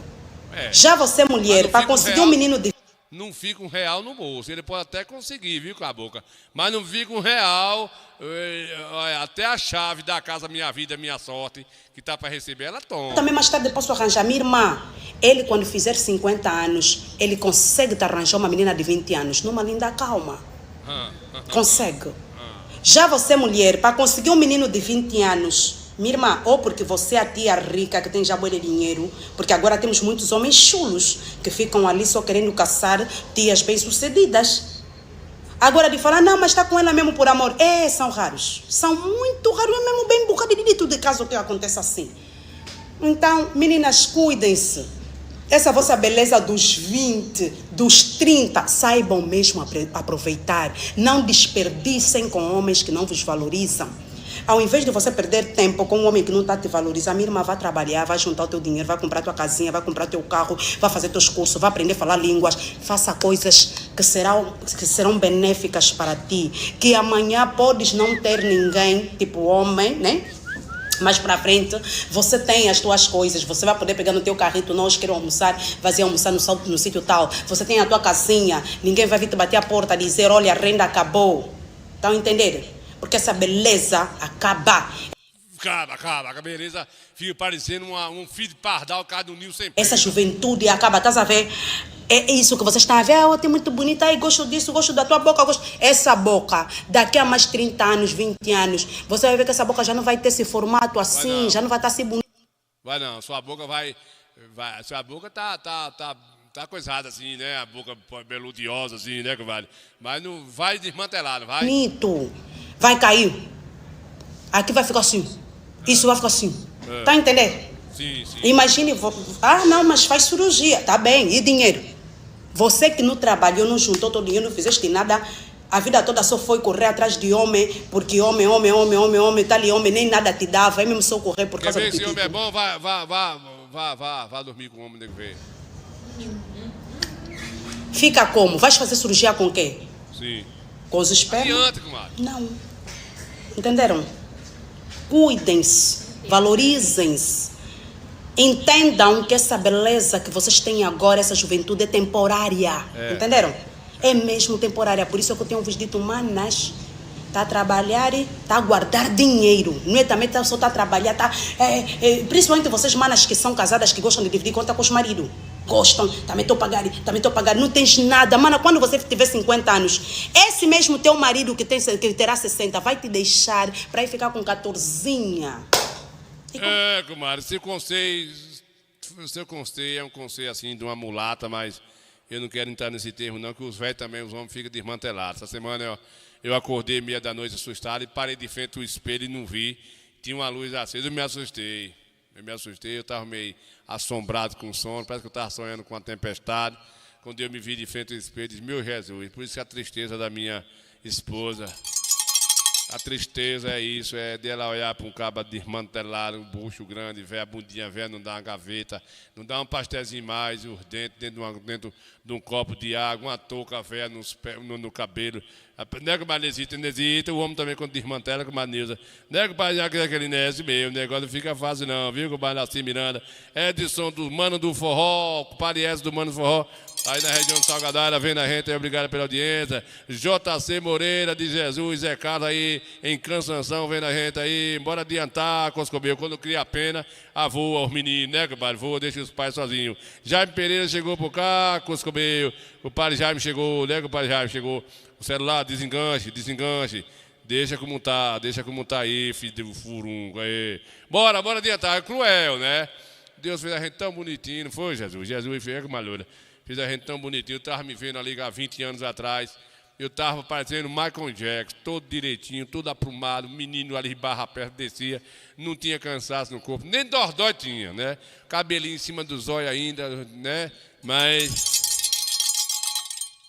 Já você, mulher, para conseguir um menino de... Não fica R$1 no bolso. Ele pode até conseguir, viu, Cabocla? Mas não fica R$1, até a chave da casa Minha Vida, Minha Sorte, que tá para receber, ela toma. Também mais tarde posso arranjar minha irmã. Ele, quando fizer 50 anos, ele consegue te arranjar uma menina de 20 anos, numa linda calma. Consegue. Já você, mulher, para conseguir um menino de 20 anos, minha irmã, ou porque você é a tia rica que tem já bué de dinheiro, porque agora temos muitos homens chulos que ficam ali só querendo caçar tias bem-sucedidas. Agora de falar, não, mas está com ela mesmo por amor. São raros. São muito raros, é mesmo bem bocadinho de caso que acontece assim. Então, meninas, cuidem-se. Essa vossa beleza dos 20, dos 30, saibam mesmo aproveitar. Não desperdicem com homens que não vos valorizam. Ao invés de você perder tempo com um homem que não está te valorizando, minha irmã vai trabalhar, vai juntar o teu dinheiro, vai comprar tua casinha, vai comprar teu carro, vai fazer teus cursos, vai aprender a falar línguas. Faça coisas que serão benéficas para ti. Que amanhã podes não ter ninguém, tipo homem, né? Mais para frente, você tem as tuas coisas, você vai poder pegar no teu carrito, nós quero almoçar, vai almoçar no sítio tal. Você tem a tua casinha, ninguém vai vir te bater a porta e dizer, olha, a renda acabou. Estão entendendo? Porque essa beleza acaba. Acaba. A beleza fica parecendo um filho de pardal, cada um ninho sem pé. Essa juventude acaba, estás a ver? É isso que vocês estão a ver. Eu tenho muito bonita aí, gosto disso, gosto da tua boca. Gosto. Essa boca, daqui a mais 30 anos, 20 anos, você vai ver que essa boca já não vai ter esse formato assim, já não vai estar assim bonita. Vai não, sua boca vai sua boca tá coisada assim, né? A boca beludiosa assim, né, compadre? Mas não vai desmantelar, não vai? Bonito. Vai cair. Aqui vai ficar assim. Isso vai ficar assim. Tá entendendo? Sim. Imagine, não, mas faz cirurgia. Tá bem, e dinheiro? Você que não trabalhou, não juntou todo o dinheiro, não fizeste nada, a vida toda só foi correr atrás de homem, porque homem, tá ali, homem, nem nada te dá, vai mesmo só correr por causa do se homem é bom, vá dormir com o homem, nego ver. Fica como? Vais fazer cirurgia com quem? Sim. Com os espermas? Adianta, comadre. Não. Entenderam? Cuidem-se, valorizem-se. Entendam que essa beleza que vocês têm agora, essa juventude é temporária. Entenderam? É mesmo temporária. Por isso é que eu tenho vos dito, manas, está a trabalhar e está a guardar dinheiro. Não é também só está a trabalhar, principalmente vocês, manas, que são casadas, que gostam de dividir conta com os maridos. Gostam, também estou a pagar, não tens nada. Mana, quando você tiver 50 anos, esse mesmo teu marido que terá 60 vai te deixar para ir ficar com 14. Comadre, seu conselho é um conselho assim de uma mulata, mas eu não quero entrar nesse termo não, que os velhos também, os homens ficam desmantelados. Essa semana eu acordei meia da noite assustado e parei de frente ao espelho e não vi. Tinha uma luz acesa, eu me assustei, eu estava meio assombrado com o sono, parece que eu estava sonhando com uma tempestade. Quando eu me vi de frente ao espelho, eu disse, meu Jesus, por isso que a tristeza da minha esposa, a tristeza é isso, é dela olhar para um cabo desmantelado, um bucho grande, ver a bundinha velha, não dá uma gaveta, não dá um pastelzinho mais, os dentes dentro de um copo de água, uma touca velha no cabelo. Nego Malesita, o homem também quando desmantela com a Nilza. Nego Pai, aquele Nesse mesmo, o negócio não fica fácil não, viu, com o Barnaci Miranda. Edson do Mano do Forró, o Pariese do Mano do Forró, aí na região de Salgadara, vem na gente aí, obrigado pela audiência. JC Moreira de Jesus, Zé Carlos aí, em Cansanção, vem na gente aí, bora adiantar, Coscobel, quando cria a pena, voa os meninos, né, compadre, voa, deixa os pais sozinhos. Jaime Pereira chegou por cá, Coscobel, o Padre Jaime chegou, né, o Padre Jaime chegou. O celular, desenganche. Deixa como tá aí, filho do furungo aí. Bora adiantar, é cruel, né? Deus fez a gente tão bonitinho, não foi, Jesus? Jesus fez com malura. Fez a gente tão bonitinho, eu tava me vendo ali há 20 anos atrás. Eu tava parecendo Michael Jackson, todo direitinho, todo aprumado, menino ali barra perto, descia, não tinha cansaço no corpo, nem dordói tinha, né? Cabelinho em cima dos olhos ainda, né? Mas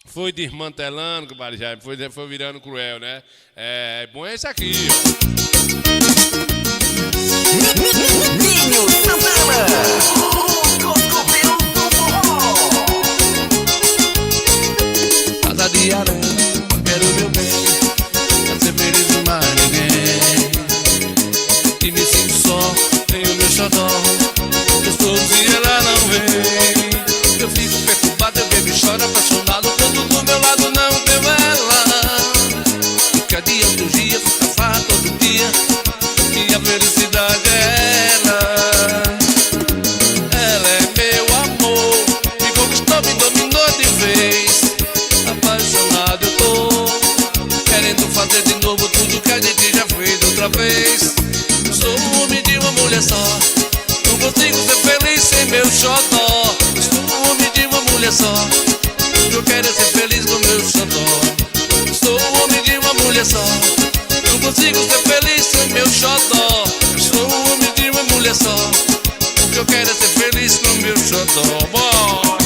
foi desmantelando, compadre Jaime, foi virando cruel, né? É bom é isso aqui, Ninho Santana, cada dia, né? Quero meu bem, quero ser feliz demais. felicidade é ela é meu amor, me conquistou, me dominou de vez. Apaixonado eu tô, querendo fazer de novo tudo que a gente já fez outra vez. Sou o homem de uma mulher só, não consigo ser feliz sem meu xodó. Sou o homem de uma mulher só, eu quero ser feliz com meu xodó. Sou o homem de uma mulher só, não consigo ser feliz sem meu xodó. Sou o homem de uma mulher só, eu quero ser feliz com meu xodó. Bom.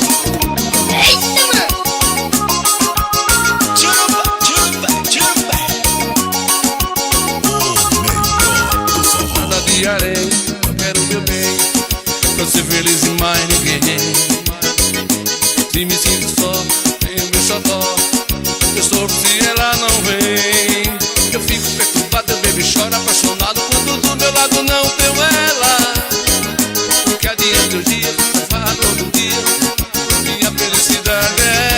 Nada de areia, eu quero meu bem, pra ser feliz e mais ninguém. Se me sinto só, tenho meu xodó, eu sofro se ela não vem. Eu fico perturbado, eu bebo e choro apaixonado quando do meu lado não tenho ela. Que adianta o dia, faz todo dia, minha felicidade é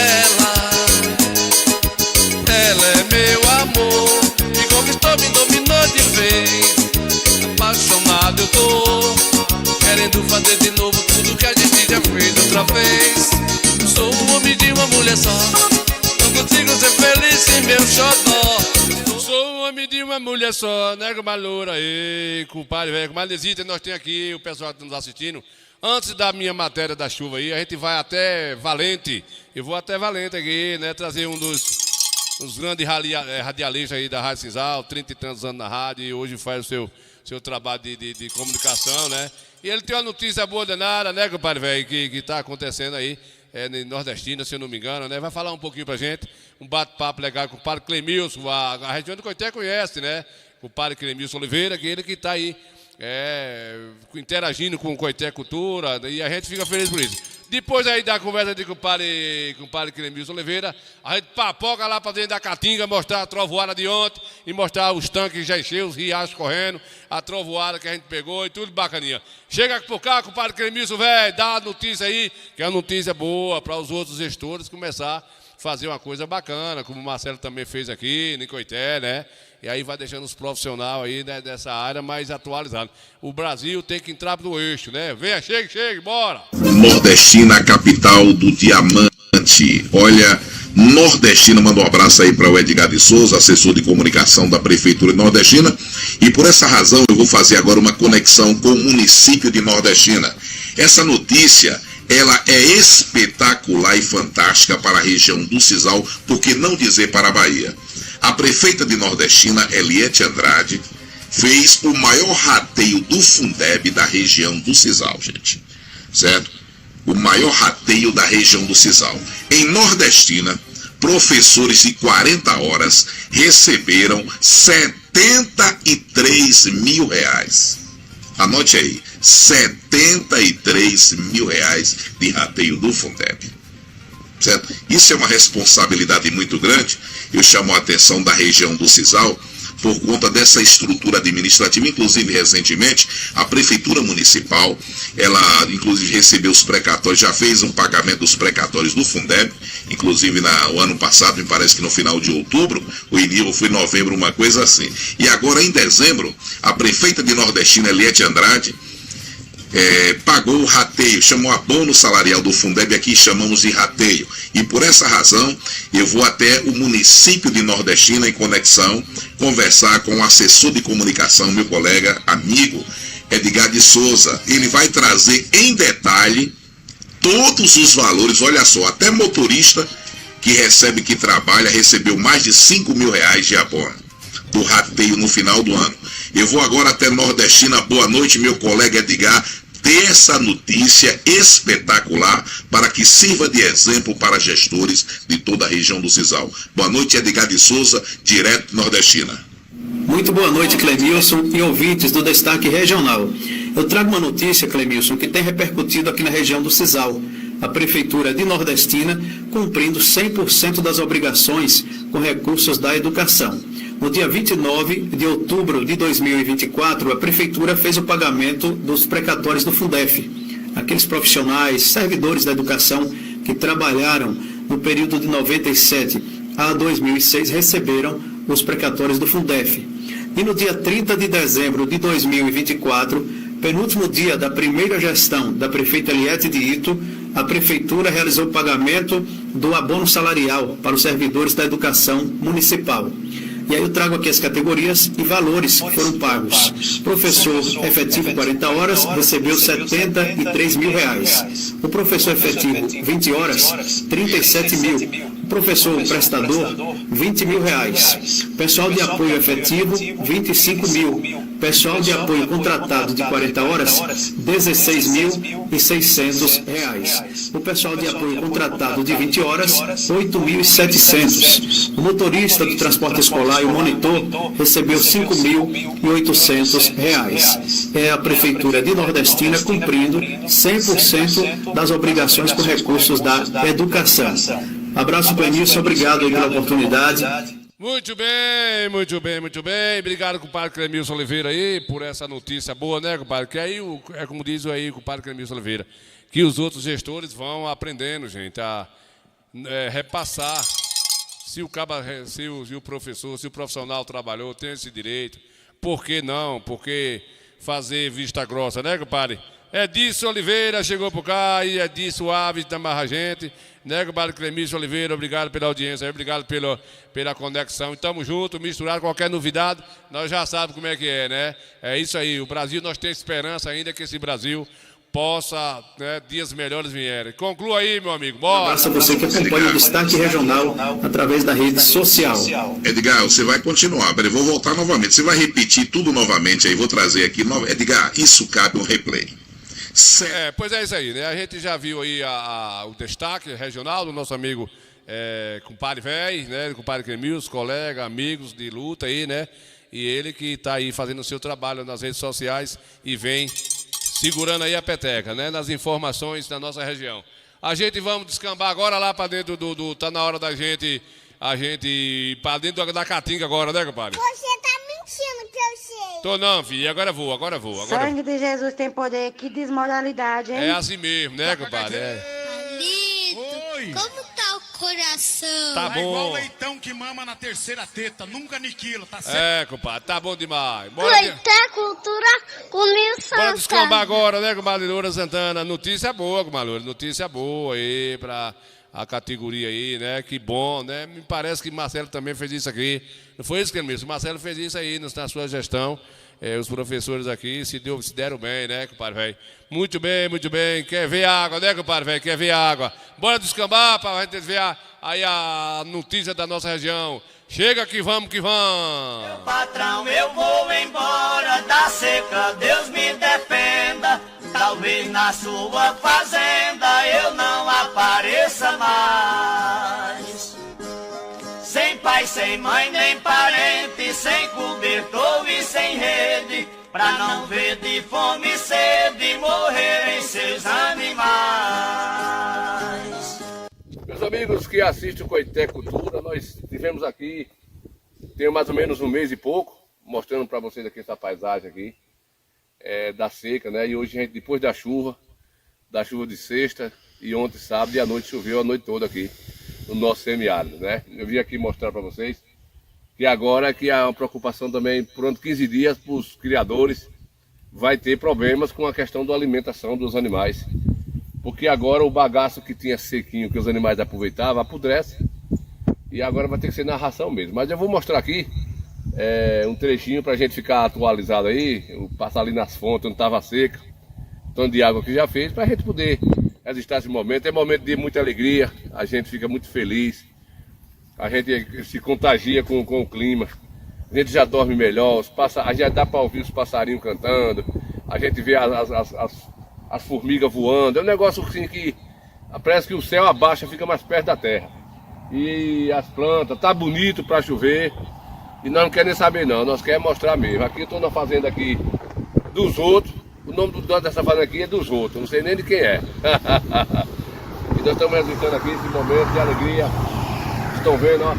ela é meu amor, me conquistou, me dominou de vez. Apaixonado eu tô, querendo fazer de novo tudo que a gente já fez outra vez. Sou o homem de uma mulher só, não consigo ser feliz sem meu xodó. Sou o homem de uma mulher só, nega uma loura aí, compadre velho, comadrezita, nós temos aqui o pessoal que está nos assistindo. Antes da minha matéria da chuva aí, a gente vai até Valente. Eu vou até Valente aqui, né, trazer um dos grandes radialistas aí da Rádio Sisal, 30 e tantos anos na rádio, e hoje faz o seu trabalho de comunicação, né? E ele tem uma notícia boa danada, né, compadre velho, que está acontecendo aí, em Nordestina, se eu não me engano, né? Vai falar um pouquinho pra gente, um bate-papo legal com o padre Clemilson, a região do Coité conhece, né? Com o padre Clemilson Oliveira, que ele que está aí interagindo com o Coité Cultura, e a gente fica feliz por isso. Depois aí da conversa com o padre Clemilson Oliveira, a gente papoca lá pra dentro da Caatinga, mostrar a trovoada de ontem e mostrar os tanques que já encheu, os riachos correndo, a trovoada que a gente pegou e tudo bacaninha. Chega por cá com o padre Clemilson, velho, dá a notícia aí, que é uma notícia boa para os outros gestores começar a fazer uma coisa bacana, como o Marcelo também fez aqui, no Coité, né? E aí vai deixando os profissionais aí, né, dessa área mais atualizados. O Brasil tem que entrar no eixo, né? Venha, chegue, bora! Nordestina, capital do diamante. Olha, Nordestina, manda um abraço aí para o Edgar de Souza, assessor de comunicação da Prefeitura de Nordestina. E por essa razão eu vou fazer agora uma conexão com o município de Nordestina. Essa notícia, ela é espetacular e fantástica para a região do Sisal, por que não dizer para a Bahia? A prefeita de Nordestina, Eliette Andrade, fez o maior rateio do Fundeb da região do Sisal, gente. Certo? O maior rateio da região do Sisal. Em Nordestina, professores de 40 horas receberam R$73 mil. Anote aí, R$73 mil de rateio do Fundeb. Certo? Isso é uma responsabilidade muito grande. Eu chamo a atenção da região do Sisal por conta dessa estrutura administrativa. Inclusive, recentemente, a Prefeitura Municipal, ela inclusive recebeu os precatórios, já fez um pagamento dos precatórios do Fundeb, inclusive o ano passado, me parece que no final de outubro, o início foi novembro, uma coisa assim. E agora, em dezembro, a prefeita de Nordestina, Eliette Andrade, pagou o rateio, chamou abono salarial do Fundeb, aqui chamamos de rateio. E por essa razão, eu vou até o município de Nordestina, em conexão, conversar com o assessor de comunicação, meu colega, amigo, Edgar de Souza. Ele vai trazer em detalhe todos os valores, olha só, até motorista que trabalha, recebeu mais de R$5 mil de abono do rateio no final do ano. Eu vou agora até Nordestina. Boa noite, meu colega Edgar. Dê essa notícia espetacular para que sirva de exemplo para gestores de toda a região do Sisal. Boa noite, Edgar de Souza, direto de Nordestina. Muito boa noite, Clemilson e ouvintes do Destaque Regional. Eu trago uma notícia, Clemilson, que tem repercutido aqui na região do Sisal. A Prefeitura de Nordestina cumprindo 100% das obrigações com recursos da educação. No dia 29 de outubro de 2024, a Prefeitura fez o pagamento dos precatórios do Fundef. Aqueles profissionais, servidores da educação que trabalharam no período de 97 a 2006 receberam os precatórios do Fundef. E no dia 30 de dezembro de 2024, penúltimo dia da primeira gestão da prefeita Eliette de Ito, a prefeitura realizou o pagamento do abono salarial para os servidores da educação municipal. E aí eu trago aqui as categorias e valores que foram pagos. Professor efetivo 40 horas recebeu R$73 mil. O professor efetivo 20 horas, 37 mil. O professor prestador, R$20 mil. Pessoal de apoio efetivo, 25 mil. Pessoal de apoio contratado de 40 horas, R$16.600. O pessoal de apoio contratado de 20 horas, R$8.700. O motorista do transporte escolar e o monitor recebeu R$5.800. É a Prefeitura de Nordestina cumprindo 100% das obrigações com recursos da educação. Abraço, Clemilson, obrigado aí pela oportunidade. Muito bem, muito bem, muito bem. Obrigado, compadre Clemilson Oliveira aí, por essa notícia boa, né, compadre? Que aí, é como diz aí o compadre Clemilson Oliveira, que os outros gestores vão aprendendo, gente, a repassar. Se o professor, se o profissional trabalhou, tem esse direito. Por que não? Por que fazer vista grossa, né, compadre? Edilson Oliveira chegou por cá e Edilson Aves da Marra Gente, né, compadre Clemilson Oliveira, obrigado pela audiência, obrigado pela conexão. Estamos juntos, misturado qualquer novidade, nós já sabemos como é que é, né? É isso aí, o Brasil, nós temos esperança ainda que esse Brasil possa, né, dias melhores vierem. Conclua aí, meu amigo, bora! Um abraço a você que acompanha o Destaque Regional através da rede social. Edgar, você vai continuar, eu vou voltar novamente, você vai repetir tudo novamente aí, vou trazer aqui, Edgar, isso cabe um replay. Pois é isso aí, né? A gente já viu aí o destaque regional do nosso amigo compadre velho, né? Compadre Clemilson, colega, amigos de luta aí, né? E ele que está aí fazendo o seu trabalho nas redes sociais e vem segurando aí a peteca, né? Nas informações da nossa região. A gente vamos descambar agora lá para dentro tá na hora da gente ir para dentro da Caatinga agora, né, compadre? Você tá mentindo que eu sei. Tô não, filho, agora vou. Sangue de Jesus tem poder, que desmoralidade, hein? É assim mesmo, né, compadre? Oi. Como tá o coração? Tá bom. Igual leitão que mama na terceira teta, nunca aniquila, tá certo? Compadre, tá bom demais. Leitão, cultura, começa. Bora descambar agora, né, compadre Loura Santana? Notícia boa, compadre Loura, notícia boa aí pra a categoria aí, né? Que bom, né? Me parece que Marcelo também fez isso aqui. Não foi isso que ele disse? Marcelo fez isso aí na sua gestão. Os professores aqui se deram bem, né, compadre velho? Muito bem, muito bem. Quer ver água, né, compadre velho? Quer ver água? Bora descambar para a gente ver aí a notícia da nossa região. Chega que vamos, que vamos. Meu patrão, eu vou embora da seca, Deus me defenda. Talvez na sua fazenda eu não apareça mais. Sem pai, sem mãe, nem parente, sem cobertor e sem rede, pra não ver de fome e sede morrerem seus animais. Meus amigos que assistem o Coité Cultura, nós estivemos aqui, tem mais ou menos um mês e pouco, mostrando para vocês aqui essa paisagem aqui, da seca, né? E hoje, a gente, depois da chuva de sexta, e ontem sábado e à noite choveu a noite toda aqui no nosso semiárido, né? Eu vim aqui mostrar para vocês que agora que há uma preocupação também, por 15 dias, para os criadores, vai ter problemas com a questão da alimentação dos animais. Porque agora o bagaço que tinha sequinho, que os animais aproveitavam, apodrece. E agora vai ter que ser na ração mesmo. Mas eu vou mostrar aqui um trechinho para a gente ficar atualizado aí. Eu passar ali nas fontes onde estava seca, tanto de água que já fez, para a gente poder registrar esse momento. É momento de muita alegria, a gente fica muito feliz. A gente se contagia com o clima. A gente já dorme melhor, a gente dá para ouvir os passarinhos cantando. A gente vê as formigas voando. É um negócio assim que parece que o céu abaixa, fica mais perto da terra. E as plantas, tá bonito para chover. E nós não queremos nem saber não, nós queremos mostrar mesmo. Aqui eu estou na fazenda aqui dos outros. O nome do dono dessa fazenda aqui é dos outros, não sei nem de quem é. E nós estamos registrando aqui esse momento de alegria. Estão vendo, ó,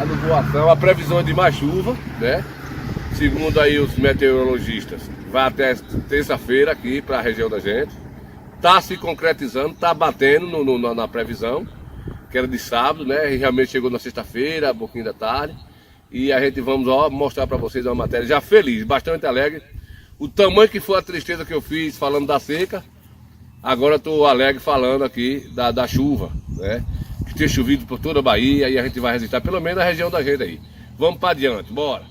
a nuvoação, a previsão de mais chuva, né? Segundo aí os meteorologistas, vai até terça-feira aqui para a região da gente. Está se concretizando, está batendo na previsão, que era de sábado, né? E realmente chegou na sexta-feira, um pouquinho da tarde. E a gente vamos mostrar para vocês uma matéria já feliz, bastante alegre. O tamanho que foi a tristeza que eu fiz falando da seca, agora estou alegre falando aqui da chuva, né? Que tem chovido por toda a Bahia e a gente vai resistir, pelo menos na região da gente aí. Vamos para adiante, bora!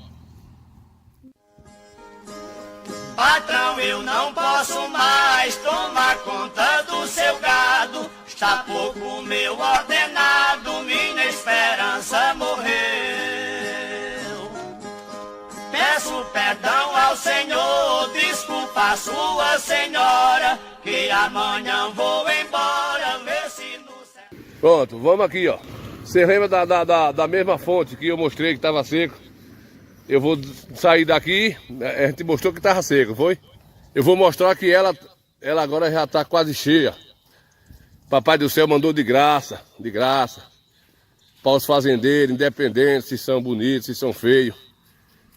Patrão, eu não posso mais tomar conta do seu gado. Está pouco meu ordenado, minha esperança morreu. Peço perdão ao Senhor, desculpa a sua senhora, que amanhã vou embora, ver se no céu... Pronto, vamos aqui, ó. Você lembra da mesma fonte que eu mostrei que estava seco? Eu vou sair daqui, a gente mostrou que estava seco, foi? Eu vou mostrar que ela agora já está quase cheia. Papai do céu mandou de graça, para os fazendeiros, independentes, se são bonitos, se são feios.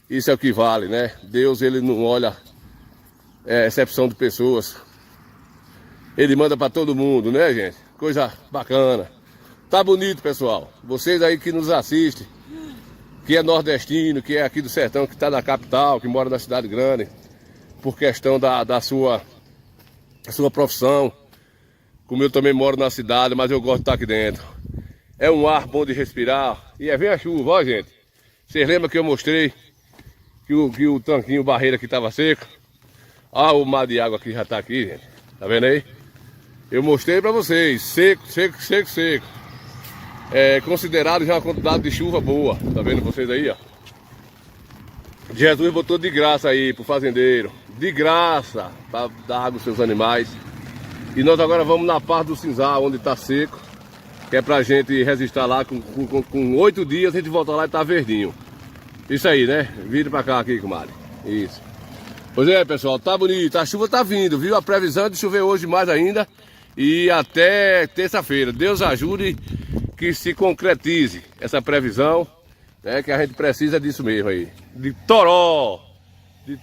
Isso é o que vale, né? Deus, ele não olha exceção de pessoas. Ele manda para todo mundo, né, gente? Coisa bacana. Tá bonito, pessoal. Vocês aí que nos assistem, que é nordestino, que é aqui do sertão, que está na capital, que mora na cidade grande, por questão da sua profissão. Como eu também moro na cidade, mas eu gosto de estar aqui dentro. É um ar bom de respirar. E vem a chuva, ó, gente. Vocês lembram que eu mostrei que o tanquinho, barreira aqui estava seco? Ó, o mar de água aqui já está aqui, gente. Tá vendo aí? Eu mostrei para vocês. Seco. É considerado já uma quantidade de chuva boa. Tá vendo vocês aí, ó? Jesus botou de graça aí pro fazendeiro. De graça, para dar água aos seus animais. E nós agora vamos na parte do cinzal, onde está seco. Que é pra gente resistir lá. Com 8 dias a gente volta lá e tá verdinho. Isso aí, né? Vira pra cá aqui, comadre. Isso. Pois é, pessoal, tá bonito. A chuva tá vindo, viu? A previsão é de chover hoje mais ainda. E até terça-feira. Deus ajude que se concretize essa previsão, né? Que a gente precisa disso mesmo aí. De toró. Aí,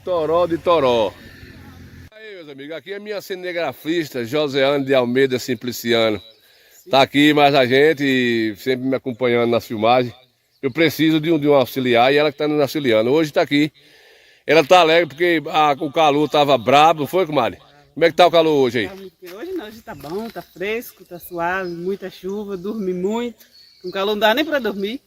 meus amigos, aqui é minha cinegrafista, Joseane de Almeida Simpliciano. Tá aqui mais a gente, sempre me acompanhando nas filmagens. Eu preciso de um auxiliar e ela que tá nos auxiliando. Hoje tá aqui. Ela tá alegre porque o calor tava brabo, não foi, comadre? Como é que tá o calor hoje aí? Hoje não, hoje tá bom, tá fresco, tá suave, muita chuva, dormi muito. Com calor não dá nem pra dormir.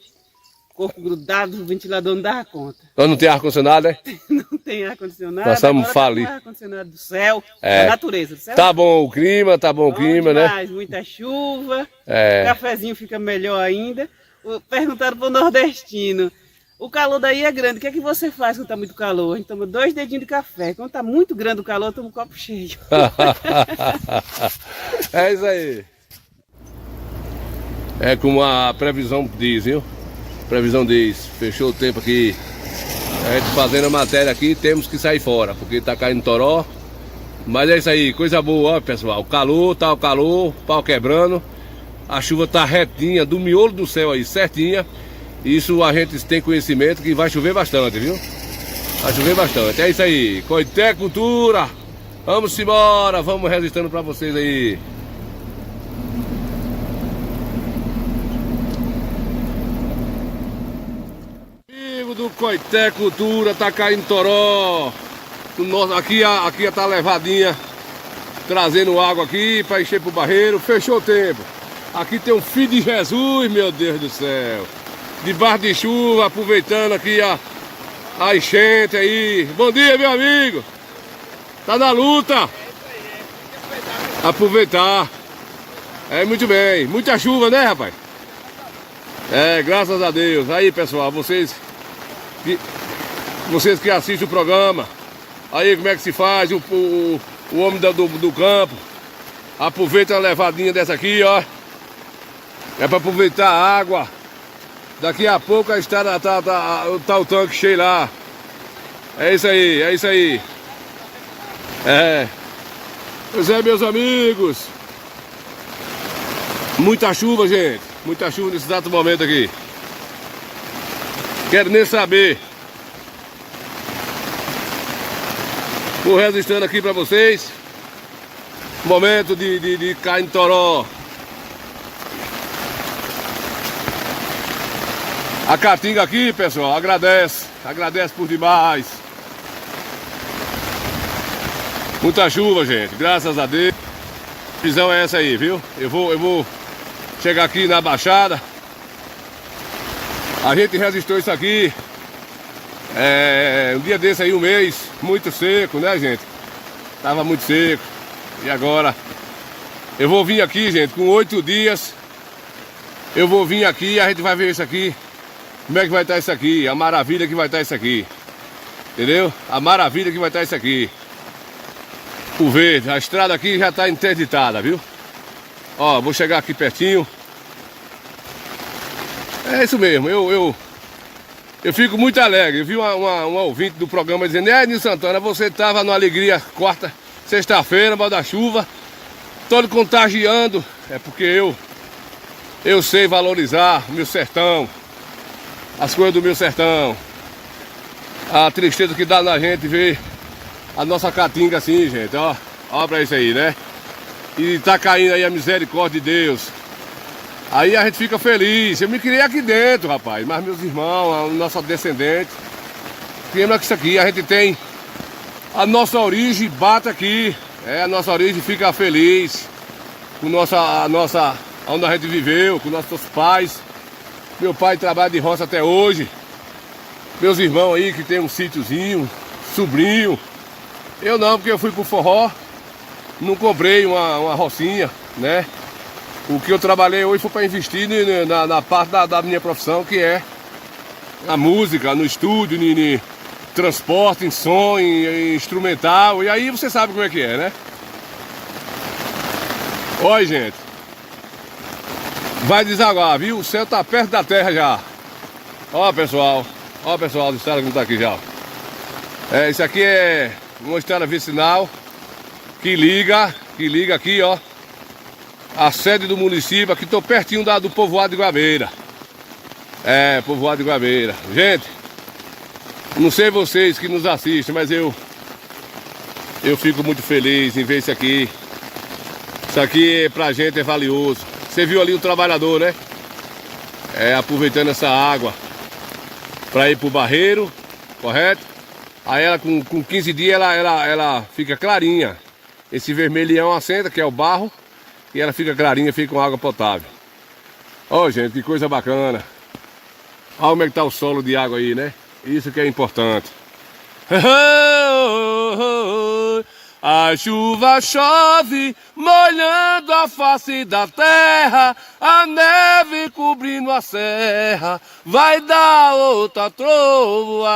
Corpo grudado, o ventilador não dava conta. Nós não tem ar-condicionado, né? Não tem ar-condicionado. Nós estamos falidos. Tá ar-condicionado do céu, da natureza. Do céu. Tá bom o clima, demais, né? Muita chuva, o cafezinho fica melhor ainda. Perguntaram pro nordestino, o calor daí é grande, o que é que você faz quando tá muito calor? A gente toma 2 dedinhos de café. Quando tá muito grande o calor, toma um copo cheio. É isso aí. É como a previsão diz, viu? Previsão diz, fechou o tempo aqui. A gente fazendo a matéria aqui, temos que sair fora, porque tá caindo toró. Mas é isso aí, coisa boa, ó, pessoal. O calor, pau quebrando. A chuva tá retinha, do miolo do céu aí, certinha. Isso a gente tem conhecimento que vai chover bastante, viu? Vai chover bastante. É isso aí, Coité Cultura. Vamos embora, vamos registrando pra vocês aí. Amigo do Coité Cultura, tá caindo toró. Aqui tá levadinha, trazendo água aqui pra encher pro barreiro. Fechou o tempo. Aqui tem um filho de Jesus, meu Deus do céu. Debaixo de chuva, aproveitando aqui a enchente aí. Bom dia, meu amigo. Tá na luta. Aproveitar. É, muito bem. Muita chuva, né, rapaz? É, graças a Deus. Aí, pessoal, vocês que assistem o programa. Aí, como é que se faz? O homem do campo. Aproveita uma levadinha dessa aqui, ó. É para aproveitar a água. Daqui a pouco a estrada tá o tanque cheio lá. É isso aí, é isso aí. É. Pois é, meus amigos. Muita chuva, gente. Muita chuva nesse exato momento aqui. Quero nem saber. Vou registrando aqui para vocês. Momento de cair em toró. A Caatinga aqui, pessoal, agradece por demais. Muita chuva, gente, graças a Deus. A visão é essa aí, viu? Eu vou chegar aqui na Baixada. A gente resistiu isso aqui. Um dia desse aí, um mês, muito seco, né, gente? Tava muito seco. E agora, eu vou vir aqui, gente, com 8 dias. Eu vou vir aqui e a gente vai ver isso aqui. Como é que vai estar isso aqui? A maravilha que vai estar isso aqui. Entendeu? A maravilha que vai estar isso aqui. O verde, a estrada aqui já está interditada, viu? Ó, vou chegar aqui pertinho. É isso mesmo, eu fico muito alegre. Eu vi uma ouvinte do programa dizendo: Nilson Santana, você estava numa alegria quarta, sexta-feira, mal da chuva, todo contagiando. É porque eu sei valorizar o meu sertão, as coisas do meu sertão. A tristeza que dá na gente ver a nossa Caatinga assim, gente, ó. Ó pra isso aí, né? E tá caindo aí a misericórdia de Deus. Aí a gente fica feliz. Eu me criei aqui dentro, rapaz. Mas meus irmãos, o nosso descendente, lembra que isso aqui, a gente tem a nossa origem, bate aqui. A nossa origem fica feliz com onde a gente viveu, com nossos pais. Meu pai trabalha de roça até hoje. Meus irmãos aí que tem um sítiozinho, sobrinho. Eu não, porque eu fui pro forró, não comprei uma rocinha, né? O que eu trabalhei hoje foi para investir na parte da minha profissão, que é a música, no estúdio, em transporte, em som, em instrumental. E aí você sabe como é que é, né? Olha, gente. Vai desaguar, viu? O céu tá perto da terra já. Ó, pessoal. Ó, pessoal do estado que tá aqui já. Isso aqui é uma estrada vicinal que liga aqui, ó, a sede do município. Aqui tô pertinho do povoado de Guabeira. Povoado de Guabeira. Gente, não sei vocês que nos assistem, mas eu fico muito feliz em ver isso aqui. Isso aqui pra gente é valioso. Você viu ali o trabalhador, né? Aproveitando essa água pra ir pro barreiro, correto? Aí ela com 15 dias ela fica clarinha. Esse vermelhão assenta, que é o barro, e ela fica clarinha, fica com água potável. Ó, gente, que coisa bacana. Olha como é que tá o solo de água aí, né? Isso que é importante. A chuva chove, molhando a face da terra, a neve cobrindo a serra, vai dar outra trovoada.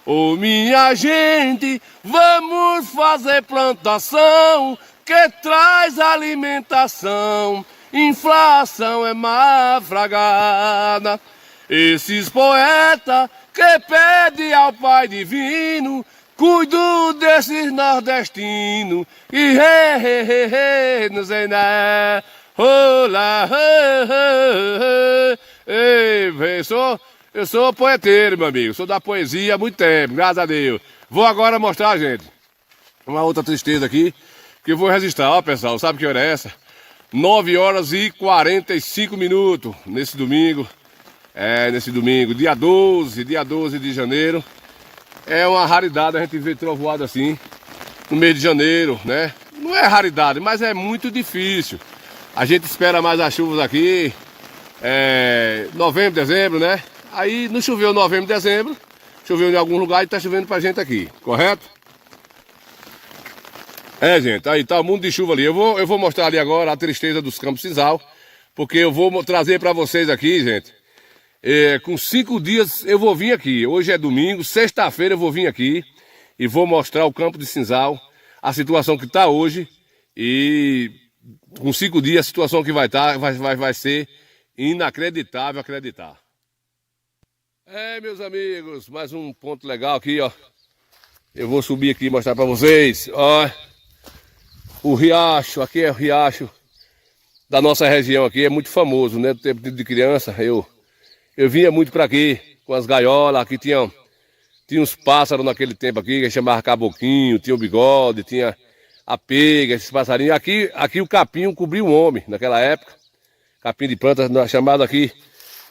Ô minha gente, vamos fazer plantação, que traz alimentação, inflação é mafragada. Esses poetas que pedem ao Pai Divino, cuido desses nordestinos, e não sei né. Olá, eu sou poeteiro, meu amigo. Sou da poesia há muito tempo, graças a Deus. Vou agora mostrar, gente, uma outra tristeza aqui, que eu vou registrar. Ó, pessoal, sabe que hora é essa? 9 horas e 45 minutos, nesse domingo. Nesse domingo, dia 12 de janeiro. É uma raridade a gente ver trovoada assim, no mês de janeiro, né? Não é raridade, mas é muito difícil. A gente espera mais as chuvas aqui, novembro, dezembro, né? Aí não choveu novembro, dezembro, choveu em algum lugar e tá chovendo pra gente aqui, correto? Gente, aí tá o mundo de chuva ali. Eu vou mostrar ali agora a tristeza dos Campos Sisal, porque eu vou trazer pra vocês aqui, gente. Com 5 dias eu vou vir aqui. Hoje é domingo, sexta-feira eu vou vir aqui e vou mostrar o Campo de Sisal, a situação que está hoje. E com 5 dias a situação que vai estar vai ser inacreditável acreditar. Meus amigos, mais um ponto legal aqui, ó. Eu vou subir aqui e mostrar para vocês. Ó, o riacho, aqui é o riacho da nossa região aqui, é muito famoso, né? Do tempo de criança, eu vinha muito para aqui, com as gaiolas, aqui tinha uns pássaros naquele tempo aqui, que chamava caboquinho, tinha o bigode, tinha a pega, esses passarinhos. Aqui o capim cobriu o homem naquela época, capim de planta, chamado aqui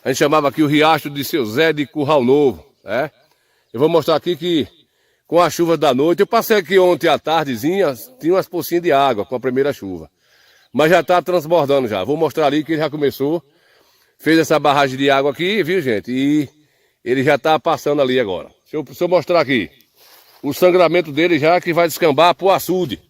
A gente chamava aqui o riacho de Seu Zé de Curral Novo, né? Eu vou mostrar aqui que com a chuva da noite, eu passei aqui ontem à tardezinha, tinha umas pocinhas de água com a primeira chuva. Mas já está transbordando já. Vou mostrar ali que ele já começou, fez essa barragem de água aqui, viu gente? E ele já está passando ali agora. Deixa eu mostrar aqui o sangramento dele já que vai descambar para o açude.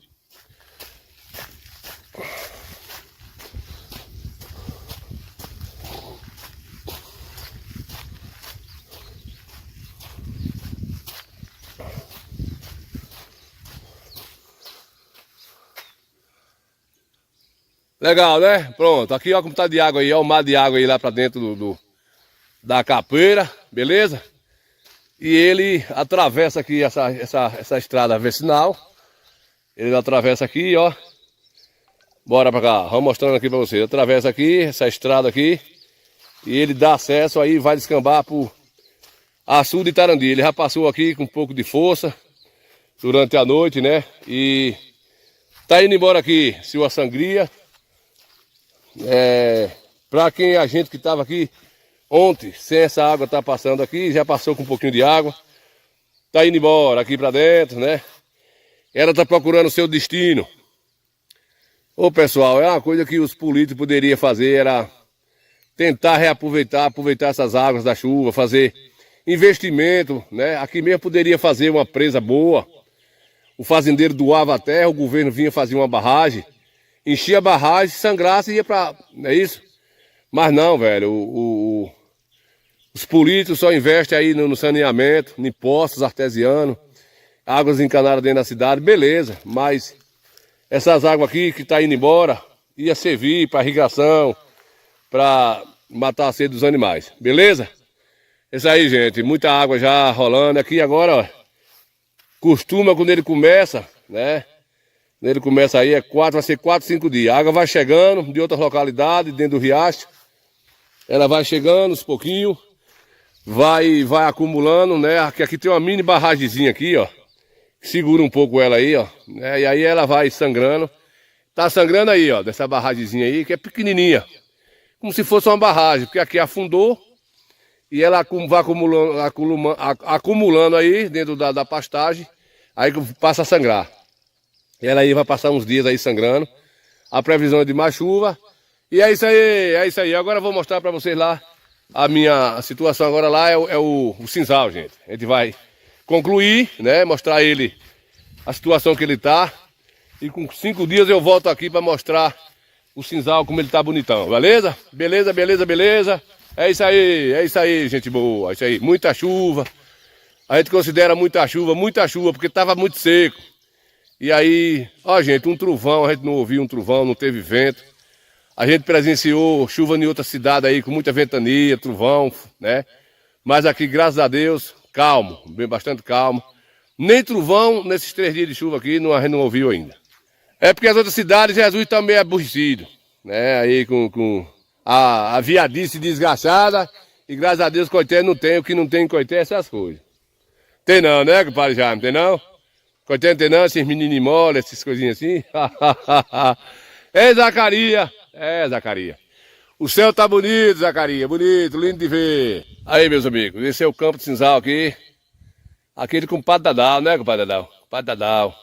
Legal, né? Pronto, aqui ó como tá de água aí, ó o mar de água aí lá pra dentro da capoeira, beleza? E ele atravessa aqui essa estrada vicinal. Ele atravessa aqui, ó. Bora pra cá, vamos mostrando aqui pra vocês. Atravessa aqui, essa estrada aqui. E ele dá acesso aí, vai descambar pro açude de Tarandi. Ele já passou aqui com um pouco de força durante a noite, né? E tá indo embora aqui, Silva Sangria. Para quem a gente que estava aqui ontem, sem essa água tá passando aqui, já passou com um pouquinho de água, tá indo embora aqui para dentro, né? Ela tá procurando o seu destino. Ô pessoal, é uma coisa que os políticos poderiam fazer, era tentar aproveitar essas águas da chuva, fazer investimento, né? Aqui mesmo poderia fazer uma presa boa, o fazendeiro doava a terra, o governo vinha fazer uma barragem, enchia a barragem, sangrasse e ia para... Não é isso? Mas não, velho. Os políticos só investem aí no saneamento, em poços artesianos, águas encanadas dentro da cidade, beleza. Mas essas águas aqui que tá indo embora, ia servir para irrigação, para matar a sede dos animais, beleza? Isso aí, gente. Muita água já rolando aqui agora, ó. Costuma quando ele começa, né? Ele começa aí, vai ser 4, 5 dias. A água vai chegando de outras localidades, dentro do riacho. Ela vai chegando uns pouquinho, vai acumulando, né? Aqui tem uma mini barragemzinha aqui, ó. Segura um pouco ela aí, ó. E aí ela vai sangrando. Tá sangrando aí, ó, dessa barragemzinha aí, que é pequenininha. Como se fosse uma barragem, porque aqui afundou. E ela vai acumulando aí dentro da pastagem. Aí passa a sangrar. Ela aí vai passar uns dias aí sangrando. A previsão é de mais chuva. E é isso aí, é isso aí. Agora eu vou mostrar para vocês lá a minha situação. Agora lá é o Cinzal, gente. A gente vai concluir, né? Mostrar ele a situação que ele tá. E com 5 dias eu volto aqui para mostrar o Cinzal como ele tá bonitão. Beleza? Beleza, beleza, beleza. É isso aí, gente boa. É isso aí. Muita chuva. A gente considera muita chuva, porque tava muito seco. E aí, ó gente, um trovão, a gente não ouviu um trovão, não teve vento. A gente presenciou chuva em outra cidade aí, com muita ventania, trovão, né? Mas aqui, graças a Deus, calmo, bem bastante calmo. Nem trovão nesses 3 dias de chuva aqui, a gente não ouviu ainda. É porque as outras cidades, Jesus está meio aborrecido, né? Aí com a viadice desgastada. E graças a Deus, Coité não tem, o que não tem em Coité é essas coisas. Tem não, né, compadre Jaime? Tem não? Coité não tem não, esses meninos mole, essas coisinhas assim. Zacarias. Zacarias. O céu tá bonito, Zacarias. Bonito, lindo de ver. Aí, meus amigos, esse é o campo de Cinzal aqui. Aquele com o Padre Dadal, né, compadre Dadal? Padre Dadal.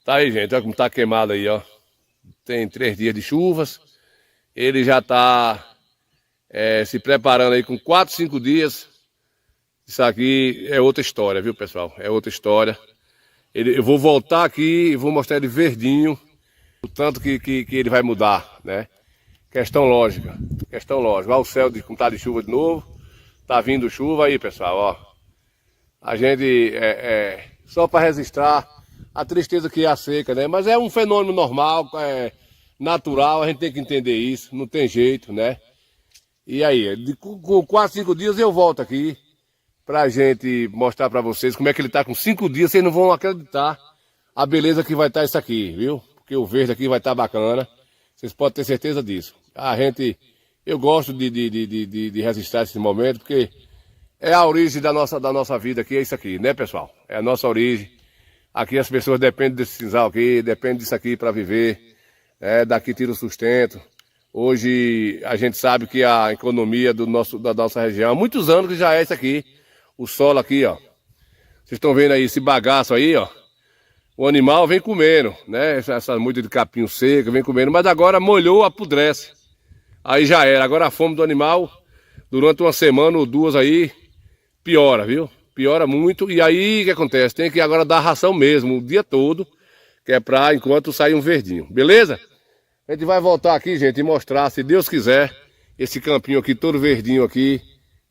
Tá aí, gente, olha como tá queimado aí, ó. Tem 3 dias de chuvas. Ele já tá se preparando aí com 4, 5 dias. Isso aqui é outra história, viu, pessoal? É outra história. Eu vou voltar aqui e vou mostrar ele verdinho, o tanto que ele vai mudar, né? Questão lógica. Olha o céu com tá de chuva de novo. Tá vindo chuva aí, pessoal, ó. A gente, só para registrar a tristeza que é a seca, né? Mas é um fenômeno normal, natural, a gente tem que entender isso, não tem jeito, né? E aí, com 4, 5 dias eu volto aqui pra gente mostrar pra vocês como é que ele tá com 5 dias, vocês não vão acreditar a beleza que vai estar isso aqui, viu? Porque o verde aqui vai estar bacana, vocês podem ter certeza disso. Eu gosto de registrar esse momento, porque é a origem da nossa vida aqui, é isso aqui, né, pessoal? É a nossa origem. Aqui as pessoas dependem desse cinzal aqui, dependem disso aqui para viver, daqui tira o sustento. Hoje a gente sabe que a economia da nossa região, há muitos anos que já é isso aqui. O solo aqui, ó. Vocês estão vendo aí esse bagaço aí, ó. O animal vem comendo, né? Essa muda de capim seco vem comendo, mas agora molhou, apodrece. Aí já era. Agora a fome do animal, durante uma semana ou duas aí, piora, viu? Piora muito. E aí o que acontece? Tem que agora dar ração mesmo, o dia todo, que é pra enquanto sair um verdinho. Beleza? A gente vai voltar aqui, gente, e mostrar, se Deus quiser, esse campinho aqui, todo verdinho aqui,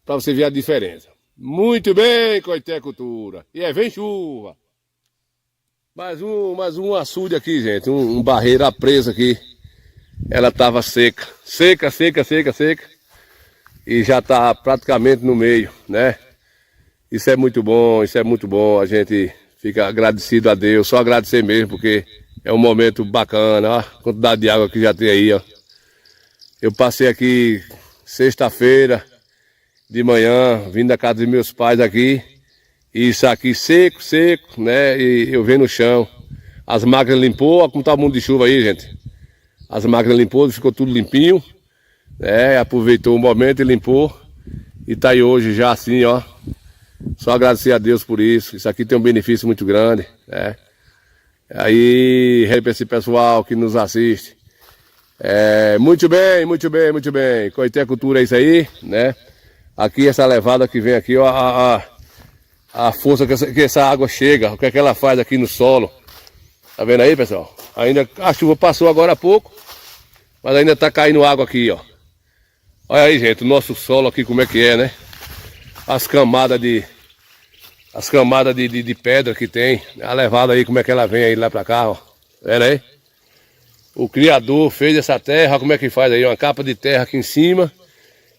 pra você ver a diferença. Muito bem, Coité Cultura. E vem chuva. Mais um açude aqui, gente. Um barreira presa aqui. Ela tava seca. Seca. E já tá praticamente no meio, né? Isso é muito bom, A gente fica agradecido a Deus. Só agradecer mesmo, porque é um momento bacana. Ó, a quantidade de água que já tem aí, ó. Eu passei aqui sexta-feira de manhã, vindo da casa dos meus pais aqui. E isso aqui seco, né? E eu venho no chão. As máquinas limpou, olha como tá o mundo de chuva aí, gente. As máquinas limpou, ficou tudo limpinho. Né? Aproveitou o momento e limpou. E tá aí hoje já assim, ó. Só agradecer a Deus por isso. Isso aqui tem um benefício muito grande, né? Aí, para esse pessoal que nos assiste. Muito bem. Coité Cultura é isso aí, né? Aqui essa levada que vem aqui, ó, a força que essa água chega, o que é que ela faz aqui no solo. Tá vendo aí, pessoal? Ainda a chuva passou agora há pouco, mas ainda tá caindo água aqui, ó. Olha aí, gente, o nosso solo aqui como é que é, né? As camadas de pedra que tem, a levada aí, como é que ela vem aí lá pra cá, ó. Vendo aí? O Criador fez essa terra, como é que faz aí? Uma capa de terra aqui em cima.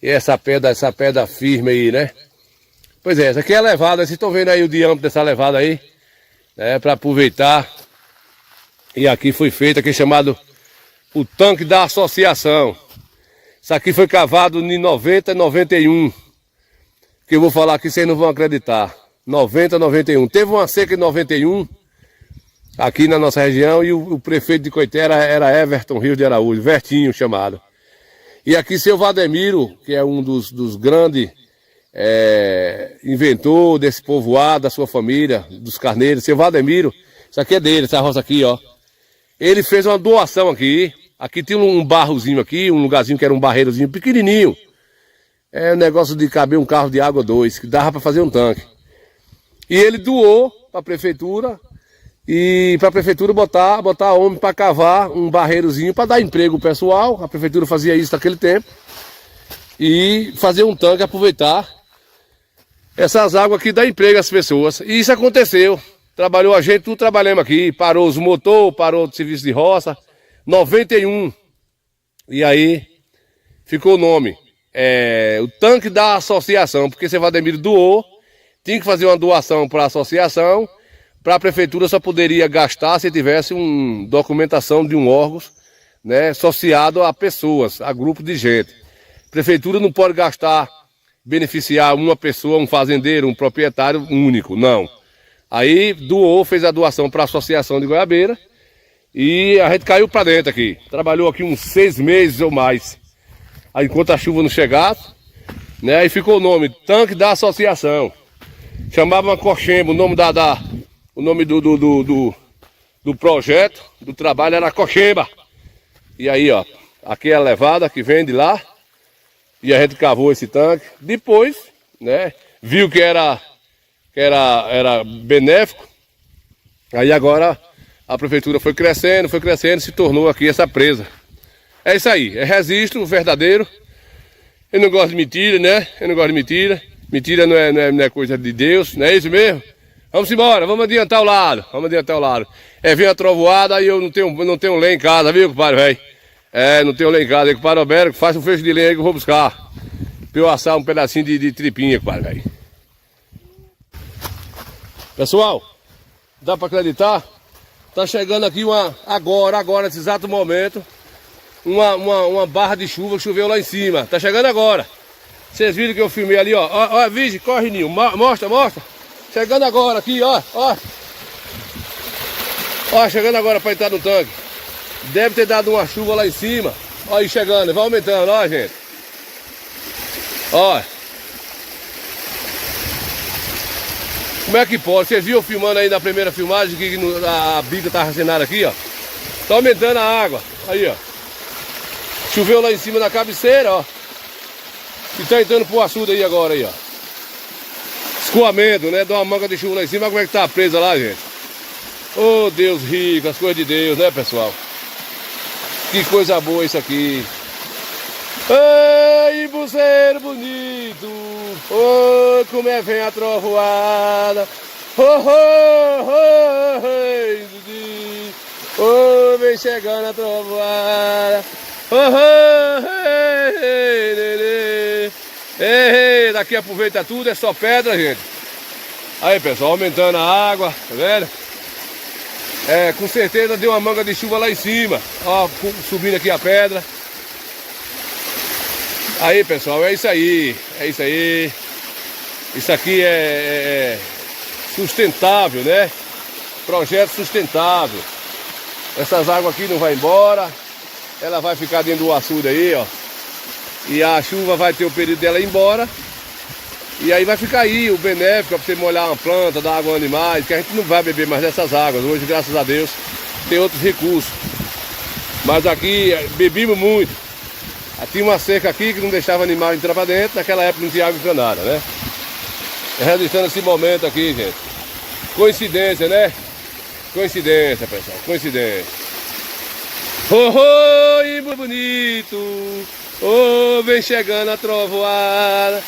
E essa pedra firme aí, né? Pois é, essa aqui é a levada, vocês estão vendo aí o diâmetro dessa levada aí, né? Para aproveitar. E aqui foi feito, aqui chamado o tanque da associação. Isso aqui foi cavado em 90 e 91. Que eu vou falar aqui, vocês não vão acreditar. 90 e 91. Teve uma seca em 91, aqui na nossa região, e o prefeito de Coité era Everton Rios de Araújo, Vertinho chamado. E aqui seu Vademiro, que é um dos grandes inventor desse povoado, da sua família, dos carneiros, seu Vademiro, isso aqui é dele, essa roça aqui, ó. Ele fez uma doação aqui, aqui tinha um barrozinho aqui, um lugarzinho que era um barreirozinho pequenininho. É um negócio de caber um carro de água 2, que dava para fazer um tanque. E ele doou para a prefeitura, e para a prefeitura botar homem para cavar um barreirozinho para dar emprego ao pessoal. A prefeitura fazia isso naquele tempo. E fazer um tanque, aproveitar essas águas aqui, dar emprego às pessoas. E isso aconteceu. Trabalhou a gente, tudo trabalhamos aqui. Parou os motores, parou o serviço de roça. 91. E aí ficou o nome. O tanque da associação. Porque seu Vademiro doou. Tinha que fazer uma doação para a associação. Para a prefeitura só poderia gastar se tivesse uma documentação de um órgão, né, associado a pessoas, a grupo de gente. A prefeitura não pode gastar, beneficiar uma pessoa, um fazendeiro, um proprietário único, não. Aí doou, fez a doação para a Associação de Goiabeira e a gente caiu para dentro aqui. Trabalhou aqui uns 6 meses ou mais. Aí enquanto a chuva não chegasse, né, aí ficou o nome, Tanque da Associação. Chamava Cochemba, o nome o nome do projeto, do trabalho era Cochemba. E aí, ó, aqui é a levada que vem de lá. E a gente cavou esse tanque. Depois, né, viu que era benéfico. Aí agora a prefeitura foi crescendo, se tornou aqui essa presa. É isso aí, é registro verdadeiro. Eu não gosto de mentira, né? Mentira não é coisa de Deus, não é isso mesmo? Vamos embora, vamos adiantar o lado. Vem a trovoada e eu não tenho lenha em casa, viu, compadre, velho? Não tenho lenha em casa. Aí, compadre Alberto, faz um fecho de lenha aí que eu vou buscar. Pra eu assar um pedacinho de tripinha, compadre, velho. Pessoal, dá pra acreditar? Tá chegando aqui agora, nesse exato momento, uma barra de chuva que choveu lá em cima. Tá chegando agora. Vocês viram que eu filmei ali, ó. Ó, Vigi, corre, Ninho. Mostra. Chegando agora aqui, ó. Ó, chegando agora para entrar no tanque. Deve ter dado uma chuva lá em cima. Olha aí chegando, vai aumentando, ó, gente. Ó. Como é que pode? Você viu filmando aí na primeira filmagem que a bica tá racinada aqui, ó. Tá aumentando a água. Aí, ó. Choveu lá em cima da cabeceira, ó. E tá entrando pro açude aí agora, aí, ó. Escoamento, né? Dá uma manga de chuva lá em cima. Olha como é que tá presa lá, gente. Oh, Deus rico, as coisas de Deus, né, pessoal? Que coisa boa isso aqui. Ei, buzeiro bonito. Oh, como é vem a trovoada. Oh, oh, oh, oh, vem chegando a trovoada. Oh, oh, ei, daqui aproveita tudo, é só pedra, gente. Aí, pessoal, aumentando a água, tá vendo? É, com certeza deu uma manga de chuva lá em cima. Ó, subindo aqui a pedra. Aí, pessoal, é isso aí. É isso aí. Isso aqui é sustentável, né? Projeto sustentável. Essas águas aqui não vai embora. Ela vai ficar dentro do açude aí, ó. E a chuva vai ter o período dela ir embora. E aí vai ficar aí o benéfico para você molhar uma planta, dar água aos animais, que a gente não vai beber mais dessas águas. Hoje, graças a Deus, tem outros recursos. Mas aqui bebimos muito. Tinha uma cerca aqui que não deixava animal entrar para dentro. Naquela época não tinha água encanada, né? Registrando esse momento aqui, gente. Coincidência, né? Coincidência, pessoal. Coincidência. Oh, oh, e bonito. Oh, vem chegando a trovoada.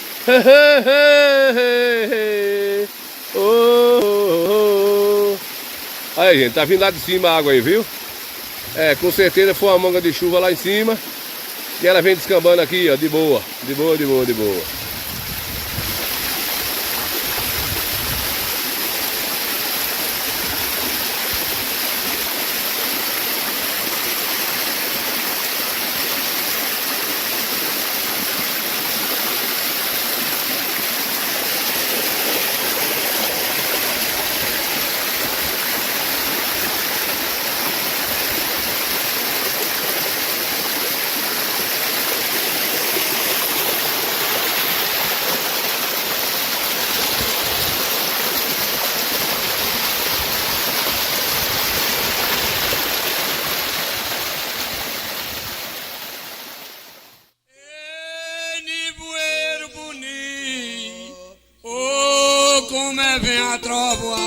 Oh, oh, oh. Aí, gente, tá vindo lá de cima a água aí, viu? É, com certeza foi uma manga de chuva lá em cima. E ela vem descambando aqui, ó, de boa. De boa, de boa, de boa. Como é vem a trovoada,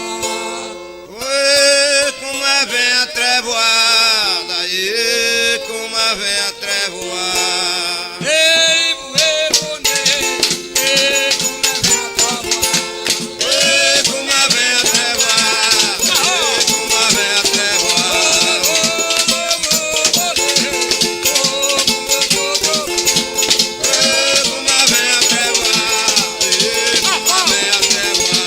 oi, como é vem a trevoada, e como é vem a trevoada, ei, bonito, ei, como é vem a trovoada, ei, como é vem a trevoada, ei, como é vem a trevoada, ei, como é vem a trevoada,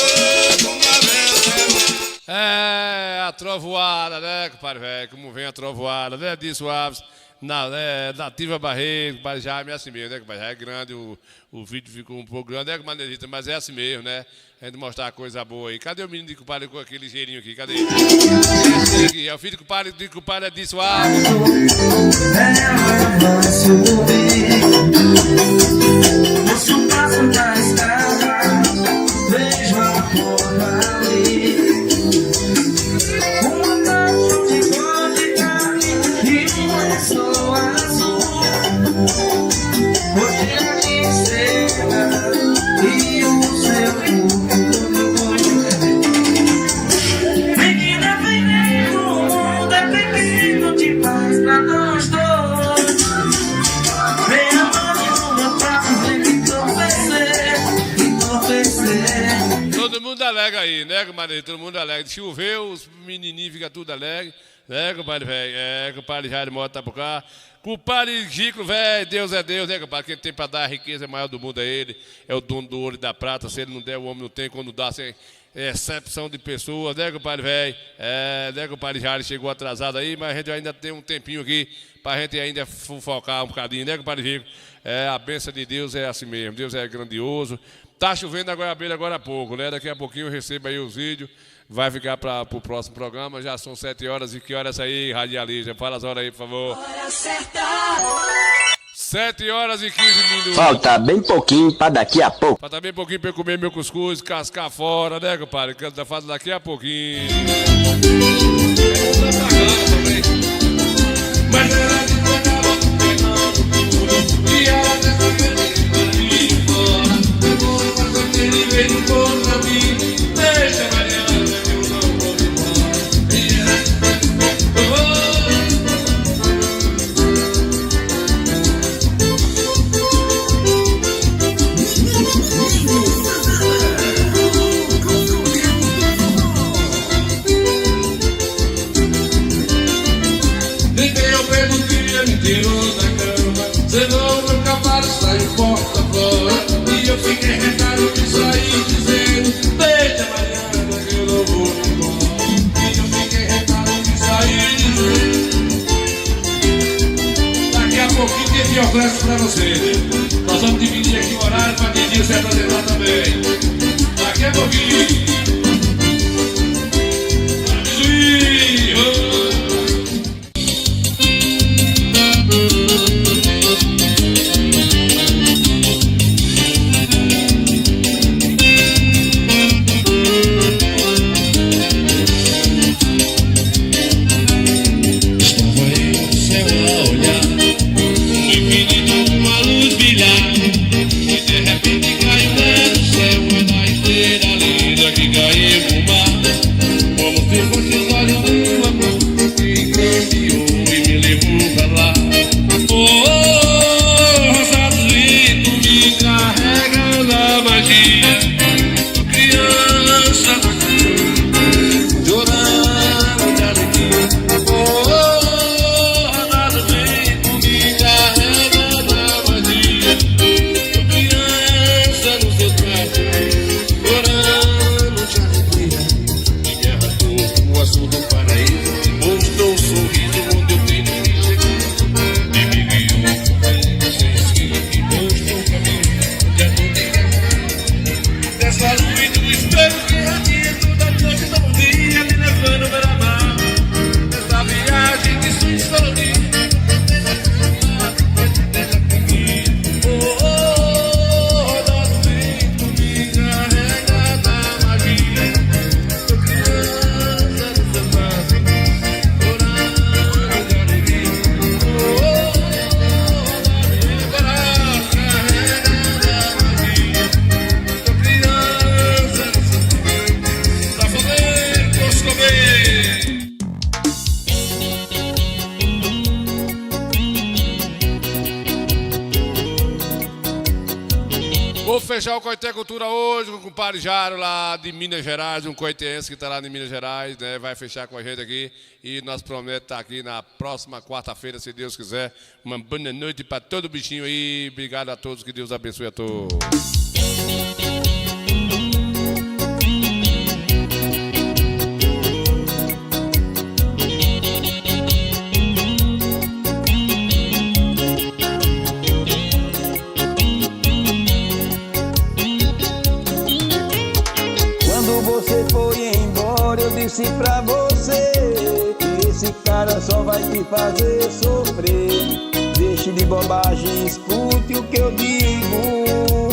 ei, como é vem a trevoada. É, a trovoada, né, compadre velho? Como vem a trovoada, né, de Suaves, Nativa Barreiro, compadre Jaime, é assim mesmo, né, compadre? É grande, o vídeo ficou um pouco grande, né, compadre? Mas é assim mesmo, né? A gente mostrar uma coisa boa aí. Cadê o menino de compadre com aquele ligeirinho aqui? Cadê ele? Esse aqui, é o filho de compadre de Suaves. Ouço o passo da estrada, vejo a porta ali. Uma taxa de vodka e uma pessoa azul. Hoje é de cena e o seu corpo. Menina, vem dentro, o mundo é pequeno demais pra nós dois. Vem a mão no meu prato, vem me entorpecer. Todo mundo alegre aí, né, compadre? Todo mundo alegre. Choveu, os menininhos ficam tudo alegre, né, compadre velho? É, compadre Jair Mota tá por cá. Compadre Chico, velho, Deus é Deus, né, compadre? Quem tem pra dar a riqueza maior do mundo é ele. É o dono do ouro e da prata. Se ele não der, o homem não tem. Quando dá, sem excepção de pessoas, né, compadre velho? É, né, compadre Jair chegou atrasado aí, mas a gente ainda tem um tempinho aqui pra gente ainda fofocar um bocadinho, né, compadre Chico? A bênção de Deus é assim mesmo, Deus é grandioso. Tá chovendo na Goiabeira agora há pouco, né? Daqui a pouquinho eu recebo aí os vídeos, vai ficar para o próximo programa. Já são 7 horas, e que horas aí, radialista? Fala as horas aí, por favor. Hora certa. 7 horas e 15 minutos. Falta bem pouquinho pra daqui a pouco. Falta bem pouquinho pra eu comer meu cuscuz, cascar fora, né, compadre? Que faz daqui a pouquinho. Mas ela te pegava tudo e ela resolveu ir embora. Eu vou fazer ele veio contra mim. Deixa Mariana que eu não vou embora. E ela me tirou da cama, zelou meu cavalo, saiu porta fora. E eu fiquei retado de sair dizendo: deixa Mariana que eu não vou embora. E eu fiquei retado de sair dizendo: daqui a pouquinho tem que oferecer pra você. Nós vamos dividir aqui o horário pra Didinho se apresentar também. Daqui a pouquinho. Fechar o Coité Cultura hoje com o compadre Jaro lá de Minas Gerais, um coitense que está lá em Minas Gerais, né? Vai fechar com a gente aqui e nós prometemos estar aqui na próxima quarta-feira, se Deus quiser. Uma boa noite para todo bichinho aí. Obrigado a todos, que Deus abençoe a todos. Você foi embora, eu disse pra você que esse cara só vai te fazer sofrer. Deixe de bobagem, escute o que eu digo,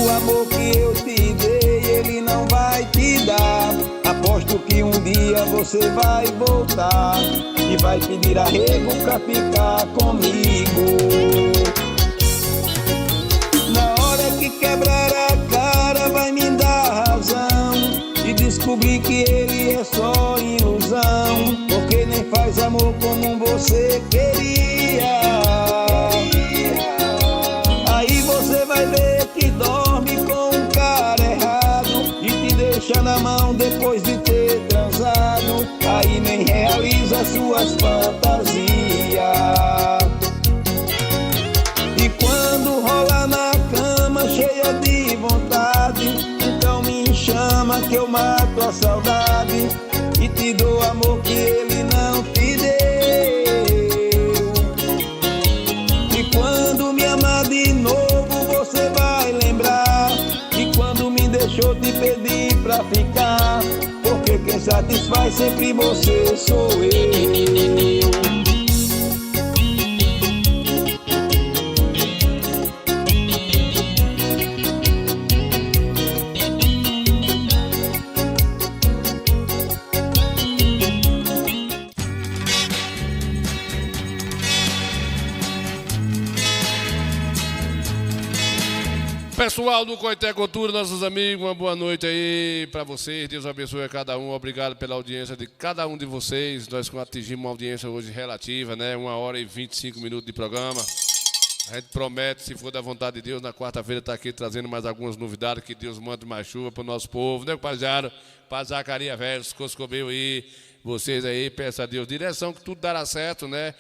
O amor que eu te dei, ele não vai te dar. Aposto que um dia você vai voltar e vai pedir arrego pra ficar comigo. Na hora que quebrar a cara vai me dar razão e descobrir que ele é só ilusão, porque nem faz amor como você queria. Aí você vai ver que dorme com um cara errado e te deixa na mão depois de ter transado. Aí nem realiza suas fantasias. E quando rola na cama cheia de vontade, então me chama que eu mato a saudade e te dou amor que ele não te deu. ficar, porque quem satisfaz sempre você sou eu. Pessoal do Coité Cultura, nossos amigos, uma boa noite aí para vocês. Deus abençoe a cada um. Obrigado pela audiência de cada um de vocês. Nós atingimos uma audiência hoje relativa, né? 1h25 de programa. A gente promete, se for da vontade de Deus, na quarta-feira estar aqui trazendo mais algumas novidades, que Deus mande mais chuva para o nosso povo, né, Pajaro? Para Zacarias Velho, Coscobeu aí, vocês aí, peça a Deus direção, que tudo dará certo, né?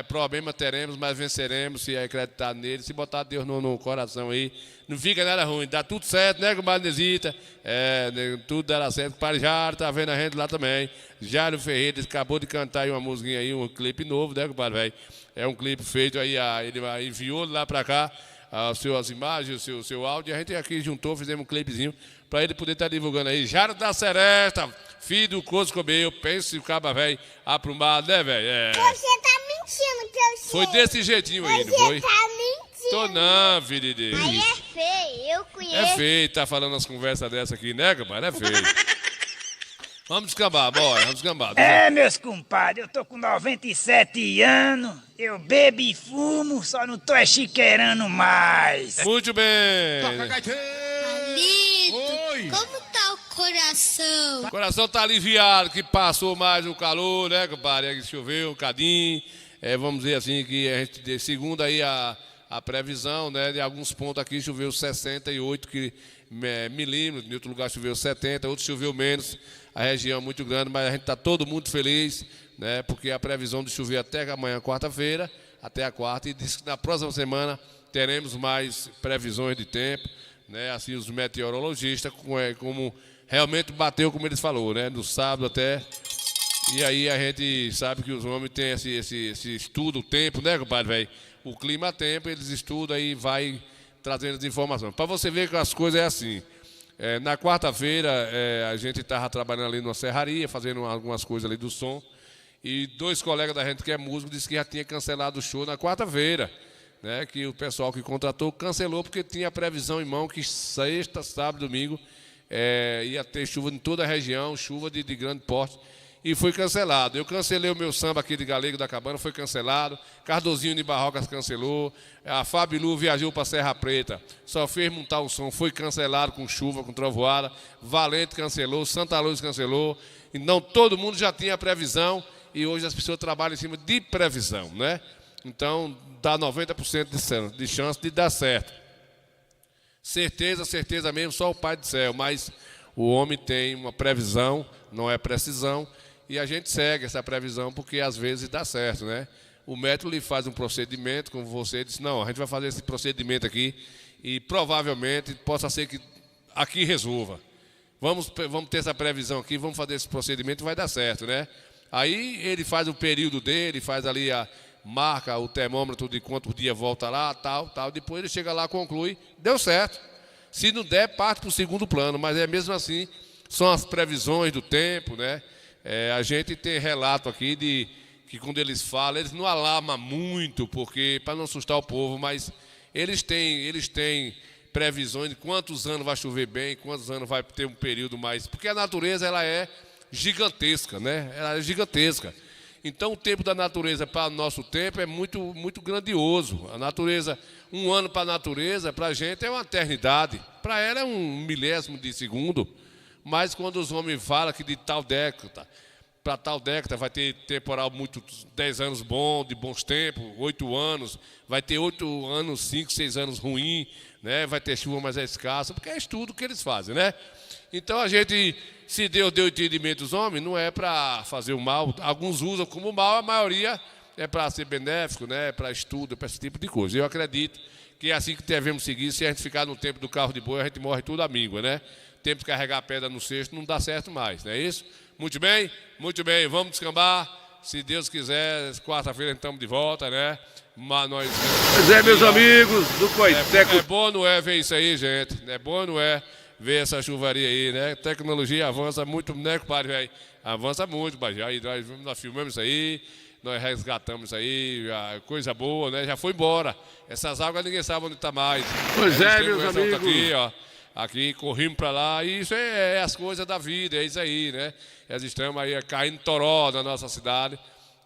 Problema teremos, mas venceremos se acreditar nele, se botar Deus no coração aí, não fica nada ruim, dá tudo certo, né, compadre Nesita? Tudo dará certo. Para Jário, tá vendo a gente lá também. Jário Ferreira acabou de cantar aí uma musiquinha aí, um clipe novo, né, compadre, velho? É um clipe feito aí, ele enviou lá pra cá as imagens, o seu áudio, e a gente aqui juntou, fizemos um clipezinho pra ele poder estar divulgando aí. Jário da Seresta, filho do Coscobeu, pense o caba velho aprumado, né, velho? Você tá mentindo que eu sei. Foi desse jeitinho aí, não foi? Você tá mentindo. Tô não, filho de Deus. Aí é feio, eu conheço. É feio, tá falando umas conversas dessa aqui, né, compadre? É feio. Vamos descambar, bora, vamos descambar. Meus compadres, eu tô com 97 anos, eu bebo e fumo, só não tô chiqueirando mais. Muito bem. Oi. Como tá o coração? O coração tá aliviado, que passou mais o calor, né, compadre? Choveu um bocadinho. Vamos dizer assim, que a gente, segundo aí a previsão, né, de alguns pontos aqui choveu 68 milímetros, em outro lugar choveu 70, outros choveu menos. A região é muito grande, mas a gente está todo mundo feliz, né, porque a previsão de chover até amanhã, quarta-feira, até a quarta, e diz que na próxima semana teremos mais previsões de tempo, né, assim os meteorologistas, como realmente bateu, como eles falaram, né, no sábado até. E aí a gente sabe que os homens têm esse estudo, o tempo, né, compadre, velho? O clima-tempo, eles estudam e vai trazendo as informações. Para você ver que as coisas é assim. Na quarta-feira, a gente estava trabalhando ali numa serraria, fazendo algumas coisas ali do som, e 2 colegas da gente que é músico disseram que já tinha cancelado o show na quarta-feira, né? Que o pessoal que contratou cancelou porque tinha a previsão em mão que sexta, sábado, domingo ia ter chuva em toda a região, chuva de grande porte. E foi cancelado. Eu cancelei o meu samba aqui de Galego da Cabana, foi cancelado. Cardozinho de Barrocas cancelou. A Fabilu viajou para Serra Preta, só fez montar o som, foi cancelado com chuva, com trovoada. Valente cancelou, Santa Luz cancelou. Então todo mundo já tinha previsão e hoje as pessoas trabalham em cima de previsão, né? Então dá 90% de chance de dar certo. Certeza mesmo, só o Pai do Céu, mas o homem tem uma previsão, não é precisão. E a gente segue essa previsão porque às vezes dá certo, né? O médico lhe faz um procedimento, como você disse, não, a gente vai fazer esse procedimento aqui e provavelmente possa ser que aqui resolva. Vamos ter essa previsão aqui, vamos fazer esse procedimento e vai dar certo, né? Aí ele faz o período dele, faz ali marca o termômetro de quantos dias volta lá, tal. Depois ele chega lá, conclui, deu certo. Se não der, parte para o segundo plano, mas mesmo assim, são as previsões do tempo, né? A gente tem relato aqui de que quando eles falam, eles não alarmam muito, porque para não assustar o povo, mas eles têm previsões de quantos anos vai chover bem, quantos anos vai ter um período mais, porque a natureza ela é gigantesca, né? Ela é gigantesca. Então o tempo da natureza para o nosso tempo é muito, muito grandioso. A natureza, um ano para a natureza, para a gente é uma eternidade. Para ela é um milésimo de segundo. Mas quando os homens falam que de tal década, para tal década vai ter temporal 10 anos bom, de bons tempos, 8 anos, vai ter 8 anos, 5, 6 anos ruim, né? Vai ter chuva mais escassa, porque é estudo que eles fazem, né? Então a gente, se Deus deu entendimento aos homens, não é para fazer o mal, alguns usam como mal, a maioria é para ser benéfico, né? Para estudo, para esse tipo de coisa. Eu acredito que é assim que devemos seguir. Se a gente ficar no tempo do carro de boi, a gente morre tudo à míngua, né? Tempo de carregar a pedra no cesto não dá certo mais, não é isso? Muito bem, vamos descambar. Se Deus quiser, quarta-feira estamos de volta, né? Mas nós... Pois meus amigos do Coité. É bom, não é, ver isso aí, gente. É bom, não é? ver essa chuvaria aí, né? A tecnologia avança muito, né, compadre, velho? Avança muito, mas aí nós filmamos isso aí, nós resgatamos isso aí, coisa boa, né? Já foi embora. Essas águas ninguém sabe onde está mais. Pois é, meus amigos. Aqui, ó. Aqui, corrimos para lá, e isso é as coisas da vida, é isso aí, né? Nós estamos aí caindo toró na nossa cidade.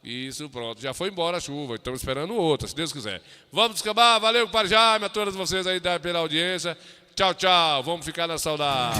Isso, pronto. Já foi embora a chuva, estamos esperando outra, se Deus quiser. Vamos descambar, valeu, compadre Jaime, a todos vocês aí pela audiência. Tchau, tchau, vamos ficar na saudade.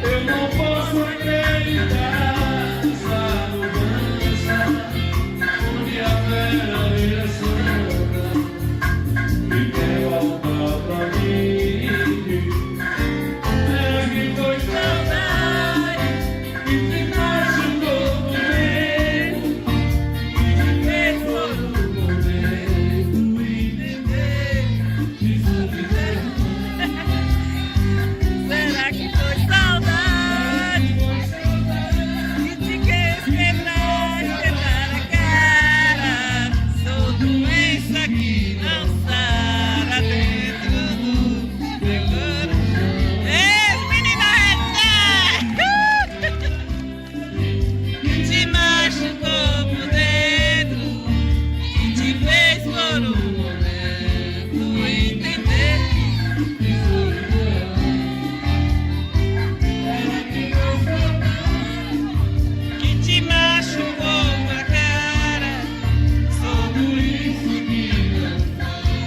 Eu não posso acreditar nessa mudança, onde a vera santa me quer voltar pra mim. É que foi saudade que me machucou no meio, e me fez todo momento entender isso que será que foi saudade que te quer quebrar a cara? Sou doença que não sara dentro do meu corpo. Ei, menina, que te machucou por dentro, que te fez por um momento entender. Que te machucou a cara, sou por isso que não faço.